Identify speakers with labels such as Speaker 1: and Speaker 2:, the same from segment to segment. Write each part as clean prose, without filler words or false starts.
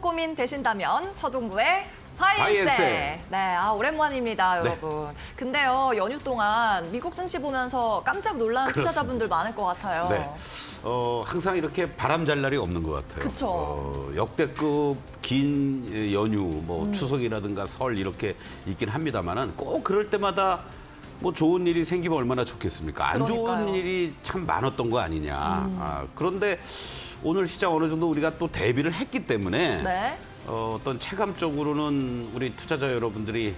Speaker 1: 종목 고민 되신다면 서동구의
Speaker 2: 바이앤셀.
Speaker 1: 바이앤셀. 네, 오랜만입니다,
Speaker 2: 네.
Speaker 1: 여러분. 근데요, 연휴 동안 미국 증시 보면서 깜짝 놀란
Speaker 2: 그렇습니다.
Speaker 1: 투자자분들 많을 것 같아요.
Speaker 2: 네. 항상 이렇게 바람 잘 날이 없는 것 같아요.
Speaker 1: 그쵸.
Speaker 2: 역대급 긴 연휴, 뭐 추석이라든가 설 이렇게 있긴 합니다만은 꼭 그럴 때마다 뭐 좋은 일이 생기면 얼마나 좋겠습니까? 안 좋은
Speaker 1: 그러니까요.
Speaker 2: 일이 참 많았던 거 아니냐. 그런데 오늘 시장 어느 정도 우리가 또 대비를 했기 때문에
Speaker 1: 네.
Speaker 2: 어떤 체감적으로는 우리 투자자 여러분들이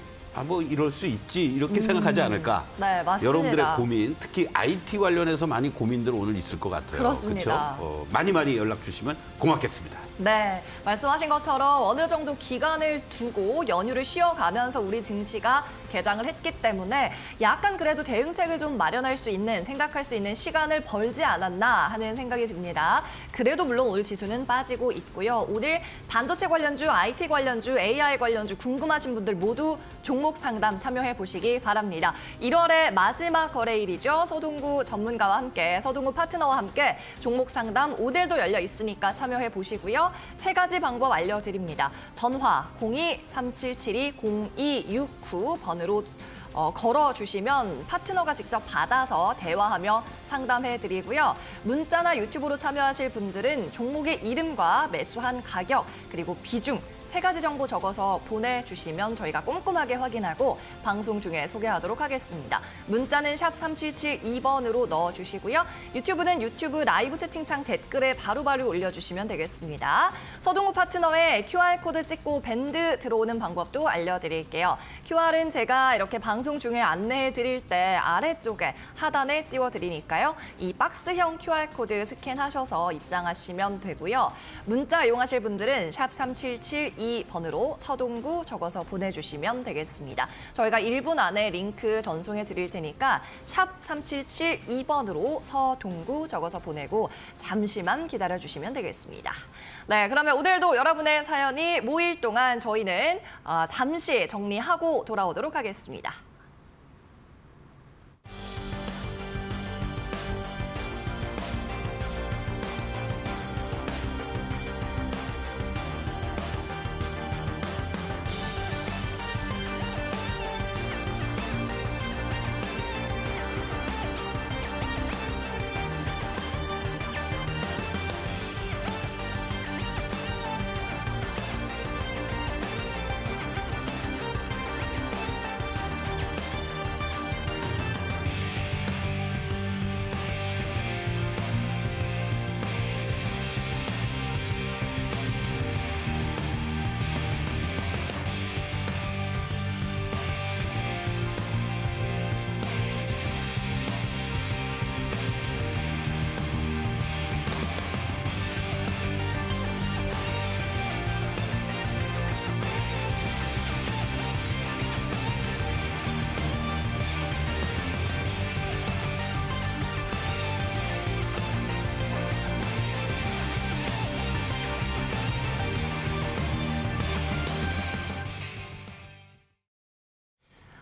Speaker 2: 뭐 이럴 수 있지 이렇게 생각하지 않을까.
Speaker 1: 네, 맞습니다.
Speaker 2: 여러분들의 고민, 특히 IT 관련해서 많이 고민들 오늘 있을 것 같아요.
Speaker 1: 그렇습니다.
Speaker 2: 그렇죠? 많이 연락 주시면 고맙겠습니다.
Speaker 1: 네, 말씀하신 것처럼 어느 정도 기간을 두고 연휴를 쉬어가면서 우리 증시가 개장을 했기 때문에 약간 그래도 대응책을 좀 마련할 수 있는, 생각할 수 있는 시간을 벌지 않았나 하는 생각이 듭니다. 그래도 물론 오늘 지수는 빠지고 있고요. 오늘 반도체 관련주, IT 관련주, AI 관련주 궁금하신 분들 모두 종목 상담 참여해 보시기 바랍니다. 1월의 마지막 거래일이죠. 서동구 전문가와 함께, 서동구 파트너와 함께 종목 상담 오늘도 열려 있으니까 참여해 보시고요. 세 가지 방법 알려드립니다. 전화 02-3772-0269 번으로 걸어주시면 파트너가 직접 받아서 대화하며 상담해드리고요. 문자나 유튜브로 참여하실 분들은 종목의 이름과 매수한 가격 그리고 비중 세 가지 정보 적어서 보내주시면 저희가 꼼꼼하게 확인하고 방송 중에 소개하도록 하겠습니다. 문자는 샵 3772번으로 넣어주시고요. 유튜브는 유튜브 라이브 채팅창 댓글에 바로바로 올려주시면 되겠습니다. 서동구 파트너의 QR코드 찍고 밴드 들어오는 방법도 알려드릴게요. QR은 제가 이렇게 방송 중에 안내해드릴 때 아래쪽에 하단에 띄워드리니까요. 이 박스형 QR코드 스캔하셔서 입장하시면 되고요. 문자 이용하실 분들은 샵 3772번으로 서동구 적어서 보내주시면 되겠습니다. 저희가 1분 안에 링크 전송해 드릴 테니까 샵 3772번으로 서동구 적어서 보내고 잠시만 기다려주시면 되겠습니다. 네, 그러면 오늘도 여러분의 사연이 모일 동안 저희는 잠시 정리하고 돌아오도록 하겠습니다.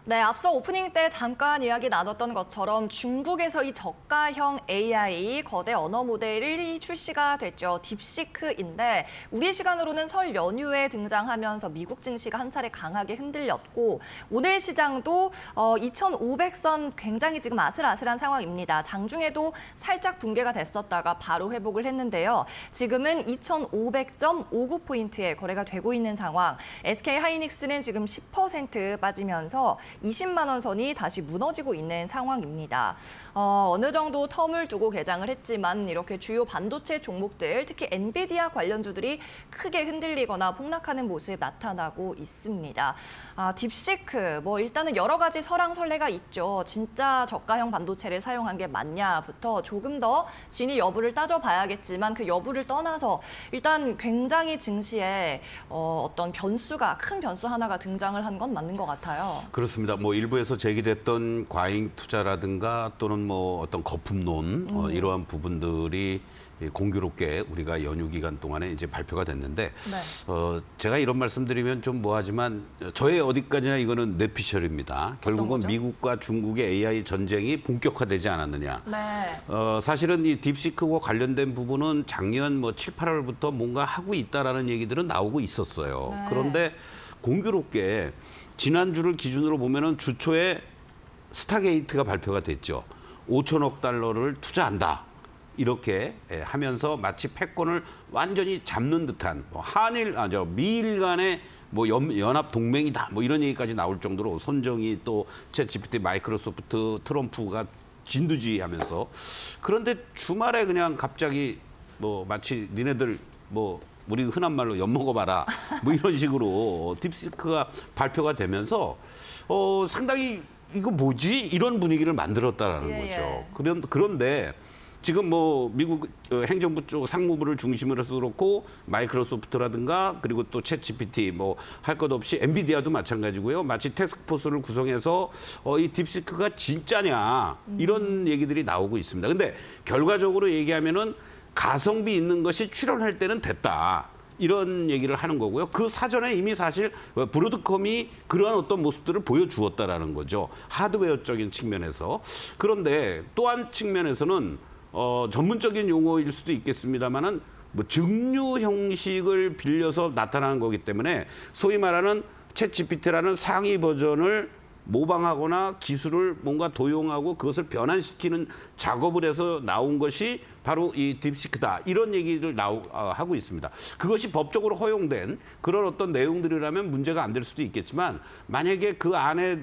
Speaker 1: 네, 앞서 오프닝 때 잠깐 이야기 나눴던 것처럼 중국에서 이 저가형 AI 거대 언어 모델이 출시가 됐죠. 딥시크인데 우리 시간으로는 설 연휴에 등장하면서 미국 증시가 한 차례 강하게 흔들렸고 오늘 시장도 2,500선 굉장히 지금 아슬아슬한 상황입니다. 장중에도 살짝 붕괴가 됐었다가 바로 회복을 했는데요. 지금은 2,500.59포인트에 거래가 되고 있는 상황. SK하이닉스는 지금 10% 빠지면서 20만 원 선이 다시 무너지고 있는 상황입니다. 어느 정도 텀을 두고 개장을 했지만 이렇게 주요 반도체 종목들, 특히 엔비디아 관련주들이 크게 흔들리거나 폭락하는 모습 나타나고 있습니다. 딥시크, 일단은 여러 가지 설왕설래가 있죠. 진짜 저가형 반도체를 사용한 게 맞냐부터 조금 더 진위 여부를 따져봐야겠지만 그 여부를 떠나서 일단 굉장히 증시에 어떤 변수가, 큰 변수 하나가 등장을 한 건 맞는 것 같아요.
Speaker 2: 그렇습니다. 뭐 일부에서 제기됐던 과잉 투자라든가 또는 뭐 어떤 거품론 이러한 부분들이 공교롭게 우리가 연휴 기간 동안에 이제 발표가 됐는데
Speaker 1: 네.
Speaker 2: 제가 이런 말씀드리면 좀 뭐하지만 저의 어디까지나 이거는 뇌피셜입니다. 결국은
Speaker 1: 거죠?
Speaker 2: 미국과 중국의 AI 전쟁이 본격화되지 않았느냐.
Speaker 1: 네.
Speaker 2: 사실은 이 딥시크와 관련된 부분은 작년 뭐 7, 8월부터 뭔가 하고 있다라는 얘기들은 나오고 있었어요.
Speaker 1: 네.
Speaker 2: 그런데 공교롭게 지난주를 기준으로 보면은 주 초에 스타게이트가 발표가 됐죠. 5천억 달러를 투자한다. 이렇게 하면서 마치 패권을 완전히 잡는 듯한 뭐 미일 간의 뭐 연합 동맹이다. 뭐 이런 얘기까지 나올 정도로 손정희 또 챗GPT, 마이크로소프트, 트럼프가 진두지휘하면서 그런데 주말에 그냥 갑자기 뭐 마치 니네들 뭐 우리 흔한 말로 엿먹어봐라 뭐 이런 식으로 딥시크가 발표가 되면서 상당히 이거 뭐지? 이런 분위기를 만들었다라는
Speaker 1: 예,
Speaker 2: 거죠.
Speaker 1: 예.
Speaker 2: 그런데 지금 뭐 미국 행정부 쪽 상무부를 중심으로 해서 그렇고 마이크로소프트라든가 그리고 또 챗GPT 뭐 할 것 없이 엔비디아도 마찬가지고요. 마치 태스크포스를 구성해서 이 딥시크가 진짜냐 이런 얘기들이 나오고 있습니다. 근데 결과적으로 얘기하면은 가성비 있는 것이 출연할 때는 됐다. 이런 얘기를 하는 거고요. 그 사전에 이미 사실 브로드컴이 그러한 어떤 모습들을 보여주었다라는 거죠. 하드웨어적인 측면에서. 그런데 또 한 측면에서는 전문적인 용어일 수도 있겠습니다만은 뭐 증류 형식을 빌려서 나타나는 거기 때문에 소위 말하는 챗GPT라는 상위 버전을 모방하거나 기술을 뭔가 도용하고 그것을 변환시키는 작업을 해서 나온 것이 바로 이 딥시크다. 이런 얘기를 하고 있습니다. 그것이 법적으로 허용된 그런 어떤 내용들이라면 문제가 안 될 수도 있겠지만 만약에 그 안에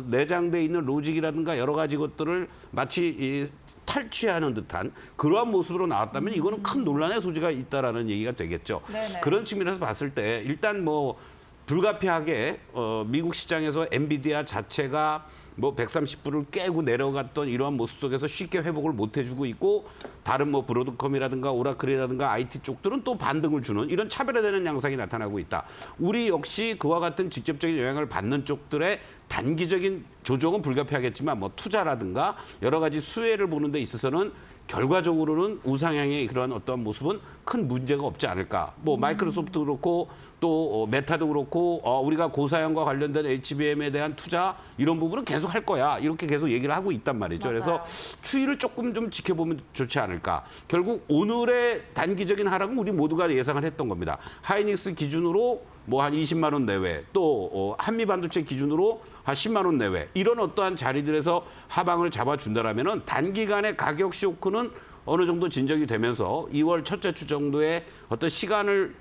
Speaker 2: 내장돼 있는 로직이라든가 여러 가지 것들을 마치 탈취하는 듯한 그러한 모습으로 나왔다면 이거는 큰 논란의 소지가 있다라는 얘기가 되겠죠.
Speaker 1: 네네.
Speaker 2: 그런 측면에서 봤을 때 일단 뭐 불가피하게 미국 시장에서 엔비디아 자체가 뭐 130불을 깨고 내려갔던 이러한 모습 속에서 쉽게 회복을 못 해주고 있고 다른 뭐 브로드컴이라든가 오라클이라든가 IT 쪽들은 또 반등을 주는 이런 차별화되는 양상이 나타나고 있다. 우리 역시 그와 같은 직접적인 영향을 받는 쪽들의 단기적인 조정은 불가피하겠지만 뭐 투자라든가 여러 가지 수혜를 보는 데 있어서는 결과적으로는 우상향의 그런 어떤 모습은 큰 문제가 없지 않을까. 뭐 마이크로소프트도 그렇고 또 메타도 그렇고 우리가 고사양과 관련된 HBM에 대한 투자 이런 부분은 계속 할 거야. 이렇게 계속 얘기를 하고 있단 말이죠.
Speaker 1: 맞아요.
Speaker 2: 그래서 추이를 조금 좀 지켜보면 좋지 않을까. 결국 오늘의 단기적인 하락은 우리 모두가 예상을 했던 겁니다. 하이닉스 기준으로 뭐 한 20만 원 내외, 또 한미 반도체 기준으로 한 10만 원 내외 이런 어떠한 자리들에서 하방을 잡아준다라면은 단기간의 가격 쇼크는 어느 정도 진정이 되면서 2월 첫째 주 정도의 어떤 시간의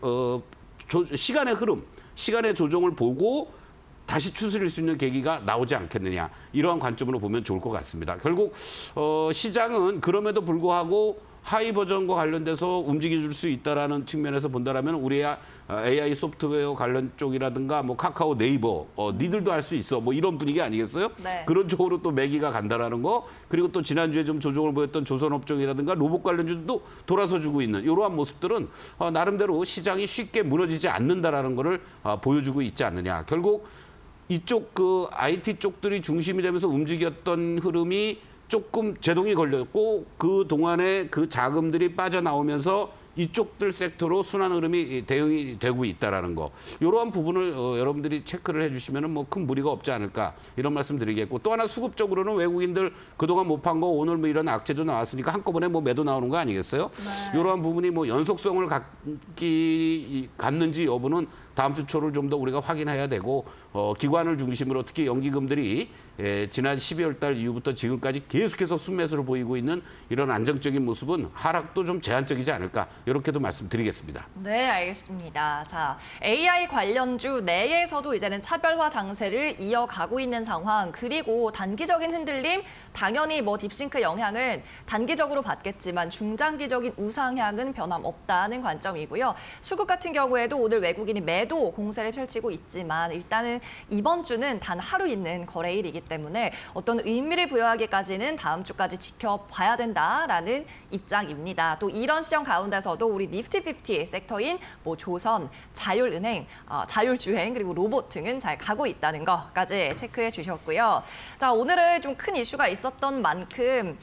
Speaker 2: 흐름, 시간의 조정을 보고 다시 추스릴 수 있는 계기가 나오지 않겠느냐 이러한 관점으로 보면 좋을 것 같습니다. 결국 시장은 그럼에도 불구하고 하이 버전과 관련돼서 움직여줄 수 있다라는 측면에서 본다라면 우리의 AI 소프트웨어 관련 쪽이라든가 뭐 카카오, 네이버, 니들도 할 수 있어 뭐 이런 분위기 아니겠어요?
Speaker 1: 네.
Speaker 2: 그런 쪽으로 또 매기가 간다라는 거 그리고 또 지난주에 좀 조정을 보였던 조선업종이라든가 로봇 관련주도 돌아서 주고 있는 이러한 모습들은 나름대로 시장이 쉽게 무너지지 않는다라는 거를 보여주고 있지 않느냐. 결국 이쪽 그 IT 쪽들이 중심이 되면서 움직였던 흐름이 조금 제동이 걸렸고 그 동안에 그 자금들이 빠져나오면서 이쪽들 섹터로 순환 흐름이 대응이 되고 있다라는 거. 이러한 부분을 여러분들이 체크를 해주시면 뭐 큰 무리가 없지 않을까 이런 말씀드리겠고 또 하나 수급적으로는 외국인들 그동안 못 판 거 오늘 뭐 이런 악재도 나왔으니까 한꺼번에 뭐 매도 나오는 거 아니겠어요?
Speaker 1: 네.
Speaker 2: 이러한 부분이 뭐 연속성을 갖는지 여부는 다음 주 초를 좀 더 우리가 확인해야 되고 기관을 중심으로 특히 연기금들이 지난 12월 달 이후부터 지금까지 계속해서 순매수를 보이고 있는 이런 안정적인 모습은 하락도 좀 제한적이지 않을까 이렇게도 말씀드리겠습니다.
Speaker 1: 네, 알겠습니다. 자, AI 관련주 내에서도 이제는 차별화 장세를 이어가고 있는 상황. 그리고 단기적인 흔들림, 당연히 뭐 딥싱크 영향은 단기적으로 받겠지만 중장기적인 우상향은 변함없다는 관점이고요. 수급 같은 경우에도 오늘 외국인이 매도 공세를 펼치고 있지만 일단은 이번 주는 단 하루 있는 거래일이기 때문에 어떤 의미를 부여하기까지는 다음 주까지 지켜봐야 된다라는 입장입니다. 또 이런 시점 가운데서도 우리 니프티 50 섹터인 뭐 조선, 자율은행, 자율주행 그리고 로봇 등은 잘 가고 있다는 것까지 체크해 주셨고요. 자, 오늘은 좀 큰 이슈가 있었던 만큼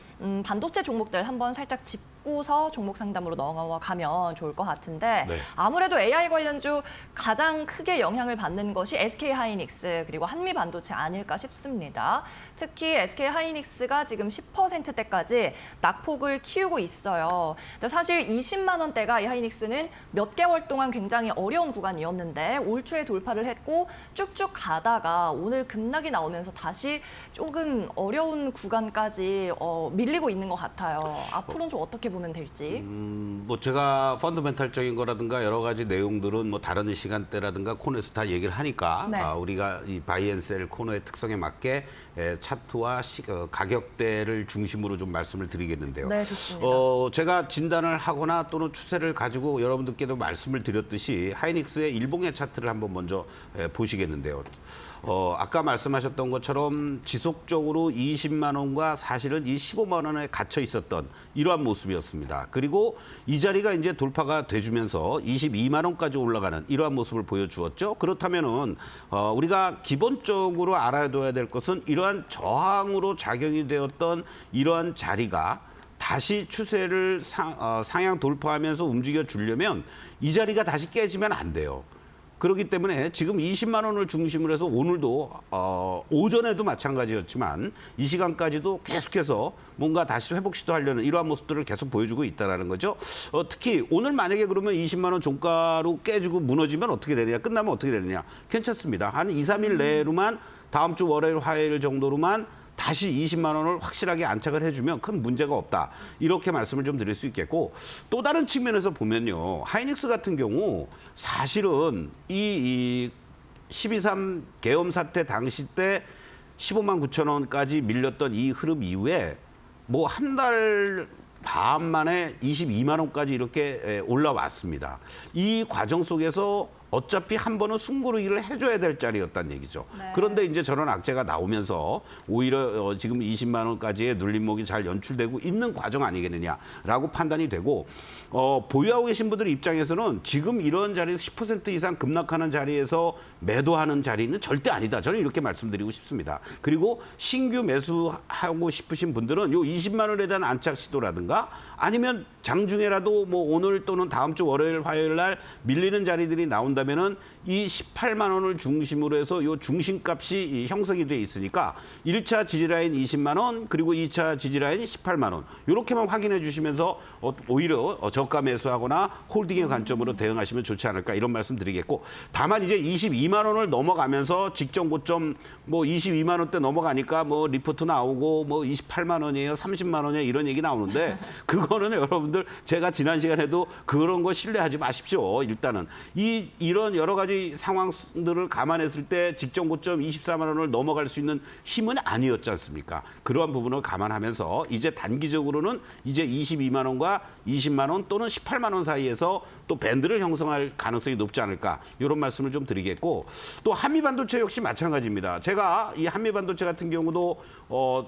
Speaker 1: 반도체 종목들 한번 살짝 짚고 듣고서 종목 상담으로 넘어가면 좋을 것 같은데
Speaker 2: 네.
Speaker 1: 아무래도 AI 관련주 가장 크게 영향을 받는 것이 SK하이닉스 그리고 한미반도체 아닐까 싶습니다. 특히 SK하이닉스가 지금 10%대까지 낙폭을 키우고 있어요. 근데 사실 20만 원대가 이 하이닉스는 몇 개월 동안 굉장히 어려운 구간이었는데 올 초에 돌파를 했고 쭉쭉 가다가 오늘 급락이 나오면서 다시 조금 어려운 구간까지 밀리고 있는 것 같아요. 앞으로는 좀 어떻게 보면 될지.
Speaker 2: 뭐 제가 펀더멘탈적인 거라든가 여러 가지 내용들은 뭐 다른 시간대라든가 코너에서 다 얘기를 하니까
Speaker 1: 네.
Speaker 2: 우리가 이 바이앤셀 코너의 특성에 맞게 차트와 가격대를 중심으로 좀 말씀을 드리겠는데요.
Speaker 1: 네, 좋습니다.
Speaker 2: 제가 진단을 하거나 또는 추세를 가지고 여러분들께도 말씀을 드렸듯이 하이닉스의 일봉의 차트를 한번 먼저 보시겠는데요. 아까 말씀하셨던 것처럼 지속적으로 20만 원과 사실은 이 15만 원에 갇혀 있었던 이러한 모습이었습니다. 그리고 이 자리가 이제 돌파가 돼주면서 22만 원까지 올라가는 이러한 모습을 보여주었죠. 그렇다면은 우리가 기본적으로 알아둬야 될 것은 이러한 저항으로 작용이 되었던 이러한 자리가 다시 추세를 상향 돌파하면서 움직여 주려면 이 자리가 다시 깨지면 안 돼요. 그렇기 때문에 지금 20만 원을 중심으로 해서 오늘도 오전에도 마찬가지였지만 이 시간까지도 계속해서 뭔가 다시 회복 시도하려는 이러한 모습들을 계속 보여주고 있다는 거죠. 특히 오늘 만약에 그러면 20만 원 종가로 깨지고 무너지면 어떻게 되느냐, 끝나면 어떻게 되느냐. 괜찮습니다. 한 2, 3일 내로만 다음 주 월요일, 화요일 정도로만 다시 20만 원을 확실하게 안착을 해주면 큰 문제가 없다. 이렇게 말씀을 좀 드릴 수 있겠고 또 다른 측면에서 보면요. 하이닉스 같은 경우 사실은 이 12.3 계엄 사태 당시 때 15만 9천 원까지 밀렸던 이 흐름 이후에 뭐 한 달 반 만에 22만 원까지 이렇게 올라왔습니다. 이 과정 속에서 어차피 한 번은 숨고르기를 해줘야 될 자리였다는 얘기죠.
Speaker 1: 네.
Speaker 2: 그런데 이제 저런 악재가 나오면서 오히려 지금 20만 원까지의 눌림목이 잘 연출되고 있는 과정 아니겠느냐라고 판단이 되고 보유하고 계신 분들 입장에서는 지금 이런 자리에서 10% 이상 급락하는 자리에서 매도하는 자리는 절대 아니다. 저는 이렇게 말씀드리고 싶습니다. 그리고 신규 매수하고 싶으신 분들은 요 20만 원에 대한 안착 시도라든가 아니면 장중에라도 뭐 오늘 또는 다음 주 월요일, 화요일 날 밀리는 자리들이 나온다면은 이 18만 원을 중심으로 해서 요 중심값이 형성이 돼 있으니까 1차 지지라인 20만 원 그리고 2차 지지라인 18만 원 이렇게만 확인해 주시면서 오히려 저가 매수하거나 홀딩의 관점으로 대응하시면 좋지 않을까 이런 말씀 드리겠고 다만 이제 22만 원을 넘어가면서 직전 고점 뭐 22만 원대 넘어가니까 뭐 리포트 나오고 뭐 28만 원이에요 30만 원이에요 이런 얘기 나오는데 그거는 여러분들 제가 지난 시간에도 그런 거 신뢰하지 마십시오. 일단은 이런 여러 가지 상황들을 감안했을 때 직전 고점 24만 원을 넘어갈 수 있는 힘은 아니었지 않습니까? 그러한 부분을 감안하면서 이제 단기적으로는 이제 22만 원과 20만 원 또는 18만 원 사이에서 또 밴드를 형성할 가능성이 높지 않을까 이런 말씀을 좀 드리겠고 또 한미반도체 역시 마찬가지입니다. 제가 이 한미반도체 같은 경우도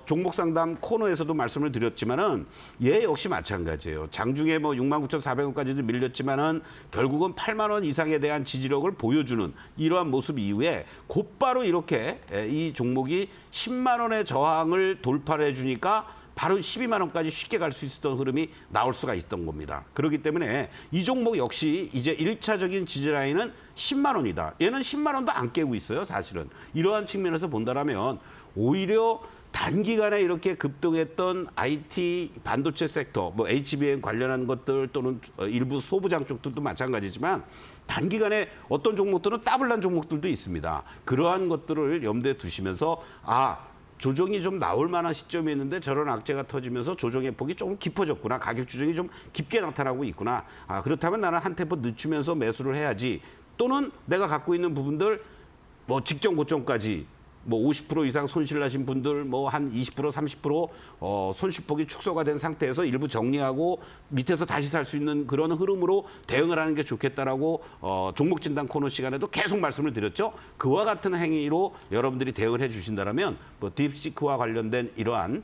Speaker 2: 종목 상담 코너에서도 말씀을 드렸지만은 얘 역시 마찬가지예요. 장중에 뭐 69,400원까지도 밀렸지만은 결국은 8만 원 이상에 대한 지지력을 보여주는 이러한 모습 이후에 곧바로 이렇게 이 종목이 10만 원의 저항을 돌파를 해주니까 바로 12만 원까지 쉽게 갈 수 있었던 흐름이 나올 수가 있던 겁니다. 그렇기 때문에 이 종목 역시 이제 1차적인 지지라인은 10만 원이다. 얘는 10만 원도 안 깨고 있어요, 사실은. 이러한 측면에서 본다라면 오히려 단기간에 이렇게 급등했던 IT 반도체 섹터, 뭐 HBM 관련한 것들 또는 일부 소부장 쪽들도 마찬가지지만 단기간에 어떤 종목들은 따블난 종목들도 있습니다. 그러한 것들을 염두에 두시면서 조정이 좀 나올 만한 시점이었는데 저런 악재가 터지면서 조정의 폭이 조금 깊어졌구나. 가격 조정이 좀 깊게 나타나고 있구나. 그렇다면 나는 한 템포 늦추면서 매수를 해야지. 또는 내가 갖고 있는 부분들 뭐 직전 고점까지 뭐 50% 이상 손실 나신 분들 뭐 한 20% 30% 손실폭이 축소가 된 상태에서 일부 정리하고 밑에서 다시 살 수 있는 그런 흐름으로 대응을 하는 게 좋겠다라고 종목 진단 코너 시간에도 계속 말씀을 드렸죠. 그와 같은 행위로 여러분들이 대응을 해 주신다면 뭐 딥시크와 관련된 이러한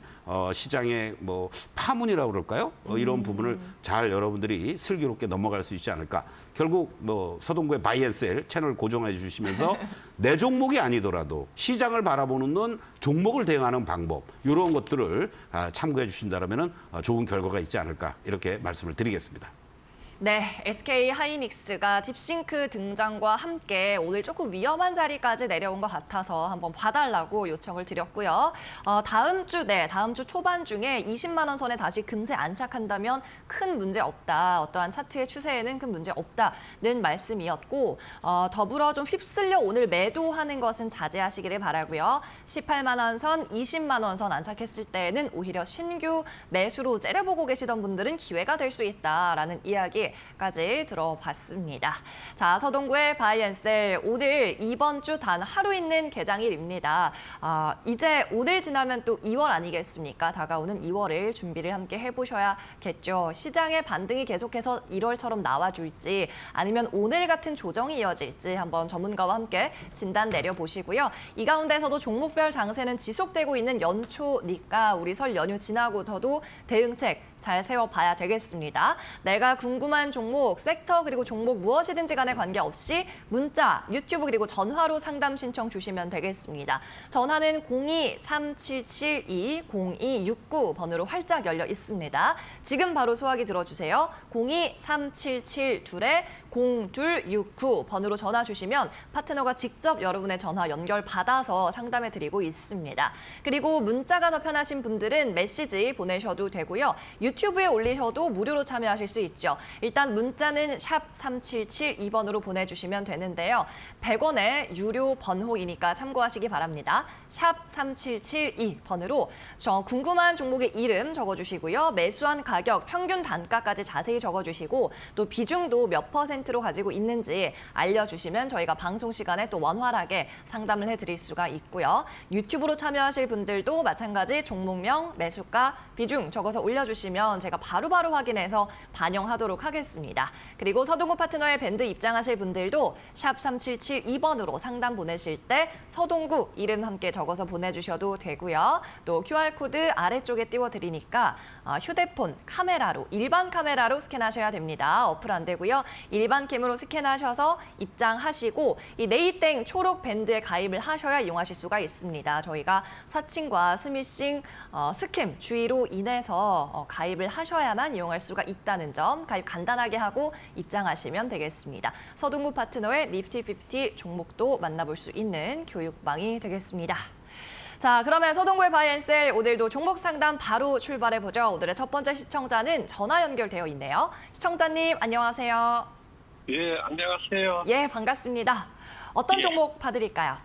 Speaker 2: 시장의 뭐 파문이라고 그럴까요? 이런 부분을 잘 여러분들이 슬기롭게 넘어갈 수 있지 않을까. 결국 뭐 서동구의 바이앤셀 채널 고정해 주시면서 내 종목이 아니더라도 시장을 바라보는 눈, 종목을 대응하는 방법 이런 것들을 참고해 주신다면 좋은 결과가 있지 않을까 이렇게 말씀을 드리겠습니다.
Speaker 1: 네, SK 하이닉스가 딥싱크 등장과 함께 오늘 조금 위험한 자리까지 내려온 것 같아서 한번 봐달라고 요청을 드렸고요. 다음 주 초반 중에 20만 원 선에 다시 금세 안착한다면 큰 문제 없다. 어떠한 차트의 추세에는 큰 문제 없다는 말씀이었고 더불어 좀 휩쓸려 오늘 매도하는 것은 자제하시기를 바라고요. 18만 원 선, 20만 원 선 안착했을 때에는 오히려 신규 매수로 째려보고 계시던 분들은 기회가 될 수 있다라는 이야기까지 들어봤습니다. 자, 서동구의 바이앤셀 오늘 이번 주 단 하루 있는 개장일입니다. 이제 오늘 지나면 또 2월 아니겠습니까? 다가오는 2월을 준비를 함께 해보셔야겠죠. 시장의 반등이 계속해서 1월처럼 나와줄지 아니면 오늘 같은 조정이 이어질지 한번 전문가와 함께 진단 내려보시고요. 이 가운데서도 종목별 장세는 지속되고 있는 연초니까 우리 설 연휴 지나고서도 대응책 잘 세워봐야 되겠습니다. 내가 궁금한 종목, 섹터 그리고 종목 무엇이든지 간에 관계없이 문자, 유튜브 그리고 전화로 상담 신청 주시면 되겠습니다. 전화는 02-3772-0269 번호로 활짝 열려 있습니다. 지금 바로 소화기 들어주세요. 02-377-0269 번호로 전화 주시면 파트너가 직접 여러분의 전화 연결 받아서 상담해 드리고 있습니다. 그리고 문자가 더 편하신 분들은 메시지 보내셔도 되고요. 유튜브에 올리셔도 무료로 참여하실 수 있죠. 일단 문자는 샵 3772번으로 보내주시면 되는데요. 100원의 유료 번호이니까 참고하시기 바랍니다. 샵 3772번으로 궁금한 종목의 이름 적어주시고요. 매수한 가격, 평균 단가까지 자세히 적어주시고 또 비중도 몇 %로 가지고 있는지 알려주시면 저희가 방송 시간에 또 원활하게 상담을 해드릴 수가 있고요. 유튜브로 참여하실 분들도 마찬가지 종목명, 매수가, 비중 적어서 올려주시면 제가 바로바로 확인해서 반영하도록 하겠습니다. 그리고 서동구 파트너의 밴드 입장하실 분들도 샵 3772번으로 상담 보내실 때 서동구 이름 함께 적어서 보내주셔도 되고요. 또 QR코드 아래쪽에 띄워드리니까 휴대폰 카메라로, 일반 카메라로 스캔하셔야 됩니다. 어플 안 되고요. 일반 캠으로 스캔하셔서 입장하시고 이 네이땡 초록 밴드에 가입을 하셔야 이용하실 수가 있습니다. 저희가 사칭과 스미싱, 스캠 주의로 인해서 가입을 하셔야만 이용할 수가 있다는 점 가입 간단하게 하고 입장하시면 되겠습니다. 서동구 파트너의 니프티 50 종목도 만나볼 수 있는 교육방이 되겠습니다. 자, 그러면 서동구의 바이앤셀 오늘도 종목 상담 바로 출발해보죠. 오늘의 첫 번째 시청자는 전화 연결되어 있네요. 시청자님 안녕하세요.
Speaker 3: 예, 안녕하세요.
Speaker 1: 예, 반갑습니다. 어떤
Speaker 3: 예.
Speaker 1: 종목 봐드릴까요?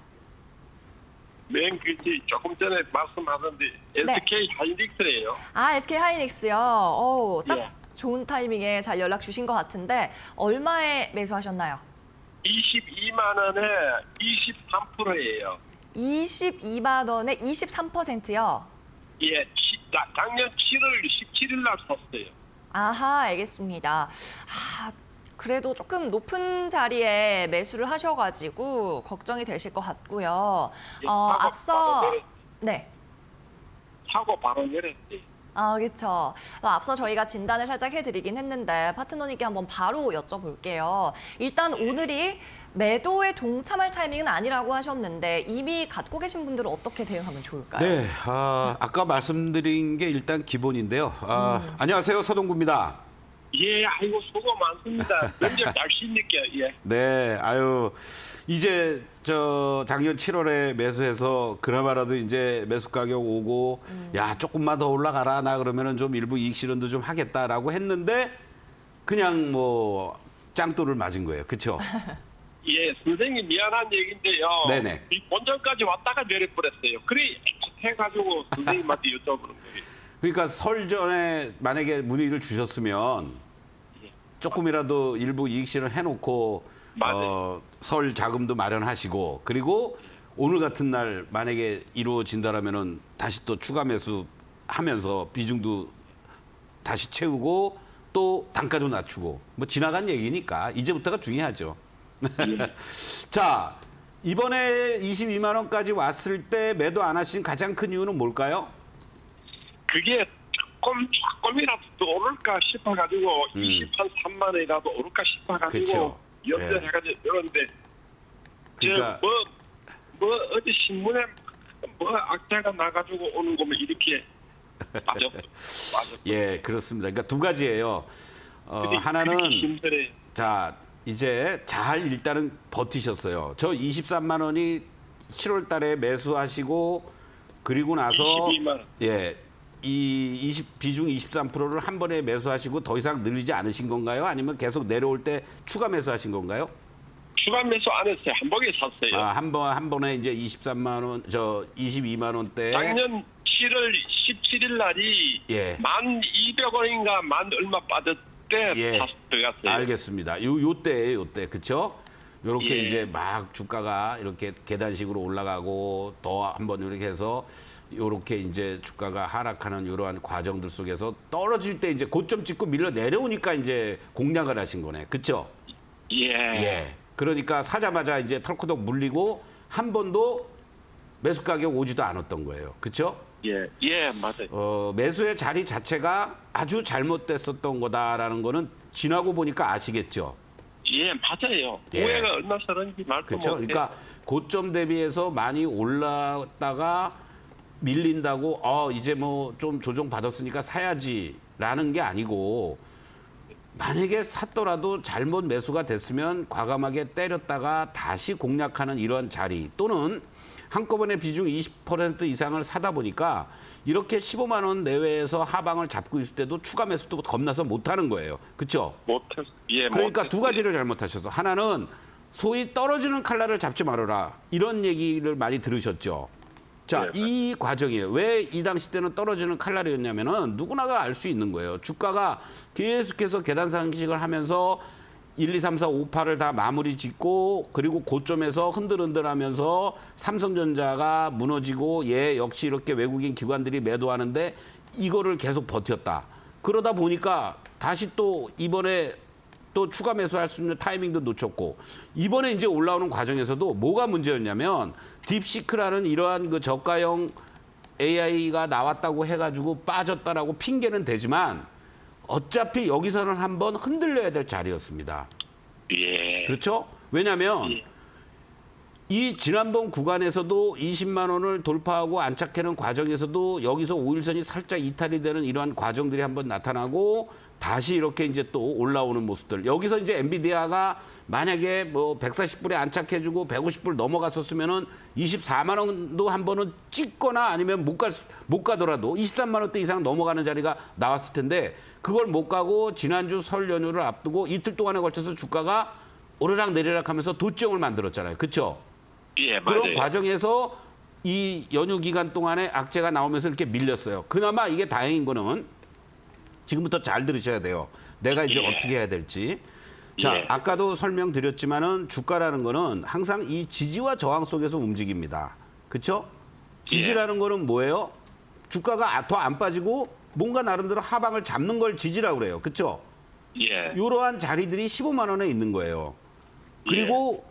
Speaker 3: 맨 글씨 조금 전에 말씀하던데 SK 하이닉스예요.
Speaker 1: SK 하이닉스요. 딱
Speaker 3: 예.
Speaker 1: 좋은 타이밍에 잘 연락 주신 것 같은데 얼마에 매수하셨나요?
Speaker 3: 22만 원에 23%예요.
Speaker 1: 22만 원에 23%요?
Speaker 3: 예, 작년 7월 17일 날 샀어요.
Speaker 1: 아하, 알겠습니다. 그래도 조금 높은 자리에 매수를 하셔가지고 걱정이 되실 것 같고요.
Speaker 3: 예,
Speaker 1: 앞서
Speaker 3: 바로
Speaker 1: 네.
Speaker 3: 사고 바로 내렸지.
Speaker 1: 그렇죠. 앞서 저희가 진단을 살짝 해드리긴 했는데 파트너님께 한번 바로 여쭤볼게요. 일단 오늘이 매도에 동참할 타이밍은 아니라고 하셨는데 이미 갖고 계신 분들은 어떻게 대응하면 좋을까요?
Speaker 2: 네, 아까 말씀드린 게 일단 기본인데요. 안녕하세요, 서동구입니다.
Speaker 3: 예, 아이고 수고 많습니다. 면접 잘 쉬니까 예.
Speaker 2: 네, 이제 작년 7월에 매수해서 그나마라도 이제 매수 가격 오고 야 조금만 더 올라가라 나 그러면은 좀 일부 이익 실현도 좀 하겠다라고 했는데 그냥 뭐 짱돌을 맞은 거예요, 그렇죠?
Speaker 3: 예, 선생님 미안한 얘기인데요.
Speaker 2: 네네.
Speaker 3: 이 본전까지 왔다가 내려버렸어요. 그래 해가지고 선생님한테 여쭤보는 거예요.
Speaker 2: 그러니까 설 전에 만약에 문의를 주셨으면 조금이라도 일부 이익 실현 해놓고 설 자금도 마련하시고 그리고 오늘 같은 날 만약에 이루어진다라면은 다시 또 추가 매수하면서 비중도 다시 채우고 또 단가도 낮추고 뭐 지나간 얘기니까 이제부터가 중요하죠. 자, 이번에 22만 원까지 왔을 때 매도 안 하신 가장 큰 이유는 뭘까요?
Speaker 3: 그게 조금이라도 더 오를까 싶어가지고 23만 원이라도 오를까 싶어가지고
Speaker 2: 그쵸.
Speaker 3: 염려해가지고 이러는데
Speaker 2: 그러니까
Speaker 3: 뭐 어디 신문에 뭐 악재가 나가지고 오는 거면 이렇게 맞아.
Speaker 2: 예, 그렇습니다. 그러니까 두 가지예요.
Speaker 3: 근데
Speaker 2: 하나는
Speaker 3: 그렇게 힘들어요.
Speaker 2: 자, 이제 잘 일단은 버티셨어요. 저 23만 원이 7월 달에 매수하시고 그리고 나서
Speaker 3: 22만 원.
Speaker 2: 예. 비중 23%를 한 번에 매수하시고 더 이상 늘리지 않으신 건가요? 아니면 계속 내려올 때 추가 매수하신 건가요?
Speaker 3: 추가 매수 안 했어요. 한 번에 샀어요.
Speaker 2: 아, 한 번에 이제 23만 원, 22만 원대.
Speaker 3: 작년 7월 17일 날이
Speaker 2: 예.
Speaker 3: 1,200원인가 만 얼마 빠졌을 때
Speaker 2: 예.
Speaker 3: 다시 들어갔어요.
Speaker 2: 알겠습니다. 요때예요, 요때. 그렇죠? 요렇게
Speaker 3: 예.
Speaker 2: 이제 막 주가가 이렇게 계단식으로 올라가고 더 한번 이렇게 해서 요렇게 이제 주가가 하락하는 이러한 과정들 속에서 떨어질 때 이제 고점 찍고 밀려 내려오니까 이제 공략을 하신 거네. 그렇죠?
Speaker 3: 예.
Speaker 2: 예. 그러니까 사자마자 이제 털커덕 물리고 한 번도 매수 가격 오지도 않았던 거예요. 그렇죠?
Speaker 3: 예. 예, 맞아요.
Speaker 2: 매수의 자리 자체가 아주 잘못됐었던 거다라는 거는 지나고 보니까 아시겠죠?
Speaker 3: 예, 맞아요.
Speaker 2: 예.
Speaker 3: 오해가 얼마나 서는지 말도
Speaker 2: 그렇죠.
Speaker 3: 못해.
Speaker 2: 그러니까 고점 대비해서 많이 올랐다가 밀린다고 이제 뭐 좀 조정 받았으니까 사야지라는 게 아니고 만약에 샀더라도 잘못 매수가 됐으면 과감하게 때렸다가 다시 공략하는 이런 자리 또는 한꺼번에 비중 20% 이상을 사다 보니까 이렇게 15만 원 내외에서 하방을 잡고 있을 때도 추가 매수도 겁나서 못 하는 거예요. 그렇죠?
Speaker 3: 못했. 예,
Speaker 2: 그러니까
Speaker 3: 못했어요.
Speaker 2: 두 가지를 잘못하셔서 하나는 소위 떨어지는 칼날을 잡지 말아라 이런 얘기를 많이 들으셨죠. 자,
Speaker 3: 네,
Speaker 2: 이 과정이에요. 왜 이 당시 때는 떨어지는 칼날이었냐면은 누구나가 알 수 있는 거예요. 주가가 계속해서 계단 상식을 하면서 1, 2, 3, 4, 5, 8을 다 마무리 짓고 그리고 고점에서 흔들흔들하면서 삼성전자가 무너지고 역시 이렇게 외국인 기관들이 매도하는데 이거를 계속 버텼다. 그러다 보니까 다시 또 이번에 또 추가 매수할 수 있는 타이밍도 놓쳤고 이번에 이제 올라오는 과정에서도 뭐가 문제였냐면 딥시크라는 이러한 그 저가형 AI가 나왔다고 해가지고 빠졌다라고 핑계는 되지만 어차피 여기서는 한번 흔들려야 될 자리였습니다.
Speaker 3: 예.
Speaker 2: 그렇죠? 왜냐하면 이 지난번 구간에서도 20만 원을 돌파하고 안착하는 과정에서도 여기서 5일선이 살짝 이탈이 되는 이러한 과정들이 한번 나타나고 다시 이렇게 이제 또 올라오는 모습들. 여기서 이제 엔비디아가 만약에 뭐 140불에 안착해주고 150불 넘어갔었으면은 24만 원도 한 번은 찍거나 아니면 못 가더라도 23만 원대 이상 넘어가는 자리가 나왔을 텐데 그걸 못 가고 지난주 설 연휴를 앞두고 이틀 동안에 걸쳐서 주가가 오르락 내리락 하면서 도지형을 만들었잖아요. 그렇죠?
Speaker 3: 예,
Speaker 2: 그런
Speaker 3: 맞아요.
Speaker 2: 과정에서 이 연휴 기간 동안에 악재가 나오면서 이렇게 밀렸어요. 그나마 이게 다행인 거는 지금부터 잘 들으셔야 돼요. 내가 이제
Speaker 3: 예.
Speaker 2: 어떻게 해야 될지. 자,
Speaker 3: 예.
Speaker 2: 아까도 설명드렸지만은 주가라는 거는 항상 이 지지와 저항 속에서 움직입니다. 그렇죠? 지지라는 거는 뭐예요? 주가가 더 안 빠지고 뭔가 나름대로 하방을 잡는 걸 지지라고 그래요. 그렇죠?
Speaker 3: 예.
Speaker 2: 이러한 자리들이 15만 원에 있는 거예요. 그리고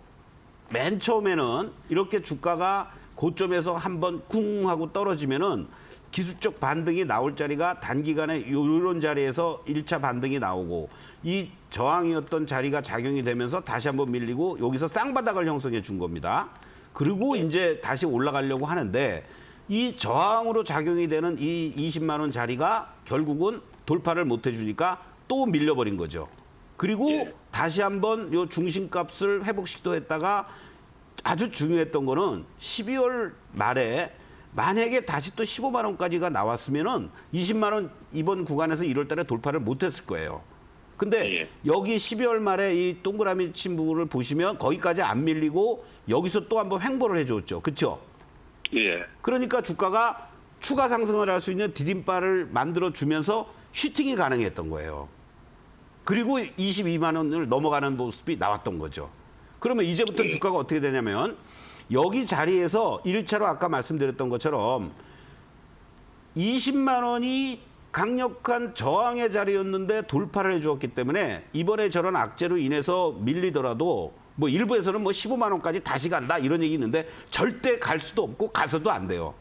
Speaker 2: 맨 처음에는 이렇게 주가가 고점에서 한번 쿵 하고 떨어지면은 기술적 반등이 나올 자리가 단기간에 이런 자리에서 1차 반등이 나오고 이 저항이었던 자리가 작용이 되면서 다시 한번 밀리고 여기서 쌍바닥을 형성해 준 겁니다. 그리고 이제 다시 올라가려고 하는데 이 저항으로 작용이 되는 이 20만 원 자리가 결국은 돌파를 못 해주니까 또 밀려버린 거죠. 그리고 다시 한번 요 중심값을 회복 시도했다가 아주 중요했던 거는 12월 말에 만약에 다시 또 15만 원까지가 나왔으면은 20만 원 이번 구간에서 1월 달에 돌파를 못 했을 거예요. 근데 여기 12월 말에 이 동그라미 친 부분을 보시면 거기까지 안 밀리고 여기서 또 한번 횡보를 해줬죠. 그렇죠?
Speaker 3: 예.
Speaker 2: 그러니까 주가가 추가 상승을 할 수 있는 디딤발을 만들어주면서 슈팅이 가능했던 거예요. 그리고 22만 원을 넘어가는 모습이 나왔던 거죠. 그러면 이제부터 주가가 어떻게 되냐면 여기 자리에서 1차로 아까 말씀드렸던 것처럼 20만 원이 강력한 저항의 자리였는데 돌파를 해주었기 때문에 이번에 저런 악재로 인해서 밀리더라도 뭐 일부에서는 뭐 15만 원까지 다시 간다 이런 얘기 있는데 절대 갈 수도 없고 가서도 안 돼요.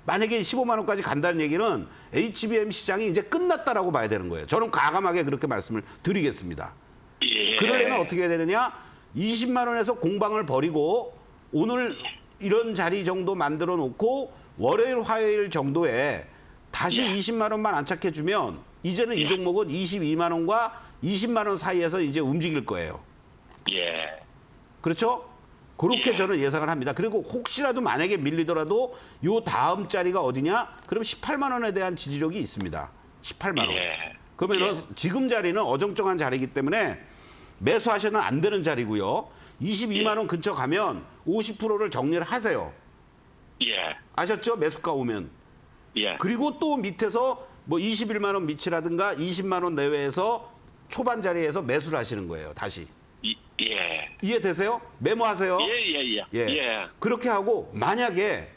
Speaker 2: 만약에 15만 원까지 간다는 얘기는 HBM 시장이 이제 끝났다라고 봐야 되는 거예요. 저는 과감하게 그렇게 말씀을 드리겠습니다.
Speaker 3: 예.
Speaker 2: 그러려면 어떻게 해야 되느냐? 20만 원에서 공방을 벌이고 오늘 이런 자리 정도 만들어 놓고 월요일, 화요일 정도에 다시 20만 원만 안착해주면 이제는 이 종목은 22만 원과 20만 원 사이에서 이제 움직일 거예요.
Speaker 3: 예.
Speaker 2: 그렇죠? 그렇게 저는 예상을 합니다. 그리고 혹시라도 만약에 밀리더라도 요 다음 자리가 어디냐? 그럼 18만 원에 대한 지지력이 있습니다. 18만 원.
Speaker 3: 예.
Speaker 2: 그러면 지금 자리는 어정쩡한 자리이기 때문에 매수하셔는 안 되는 자리고요. 22만 원 근처 가면 50%를 정리를 하세요.
Speaker 3: 예.
Speaker 2: 아셨죠? 매수가 오면.
Speaker 3: 예.
Speaker 2: 그리고 또 밑에서 뭐 21만 원 밑이라든가 20만 원 내외에서 초반 자리에서 매수를 하시는 거예요. 다시.
Speaker 3: 예.
Speaker 2: 이해되세요? 메모하세요.
Speaker 3: 예.
Speaker 2: 예. 그렇게 하고 만약에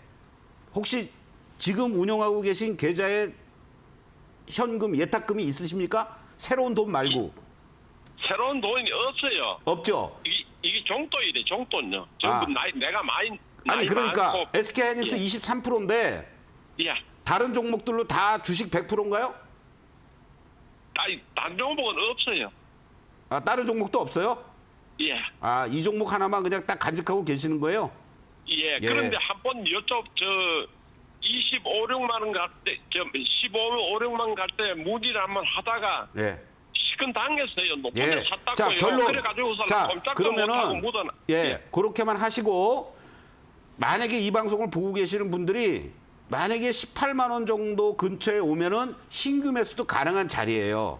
Speaker 2: 혹시 지금 운영하고 계신 계좌에 현금 예탁금이 있으십니까? 새로운 돈 말고.
Speaker 3: 새로운 돈이 없어요.
Speaker 2: 없죠?
Speaker 3: 이게 종돈이래, 종돈요. 전부 내가 많이
Speaker 2: 아니 그러니까
Speaker 3: 많고.
Speaker 2: SK하이닉스 23%인데
Speaker 3: 예.
Speaker 2: 다른 종목들로 다 주식 100%인가요?
Speaker 3: 아니, 다른 종목은 없어요.
Speaker 2: 아, 다른 종목도 없어요?
Speaker 3: 예.
Speaker 2: 아, 이 종목 하나만 그냥 딱 간직하고 계시는 거예요?
Speaker 3: 예.
Speaker 2: 예.
Speaker 3: 그런데 한번 이쪽 25, 6만 원 갈 때, 15, 5, 6만 갈 때 무리를 한번 하다가
Speaker 2: 예.
Speaker 3: 시큰 당했어요. 높은
Speaker 2: 예.
Speaker 3: 데 샀다고요.
Speaker 2: 자, 결론.
Speaker 3: 그래가지고서
Speaker 2: 자,
Speaker 3: 꼼짝도 못하고
Speaker 2: 그러면은
Speaker 3: 묻어놔.
Speaker 2: 예, 그렇게만 하시고 만약에 이 방송을 보고 계시는 분들이 만약에 18만 원 정도 근처에 오면은 신규 매수도 가능한 자리예요.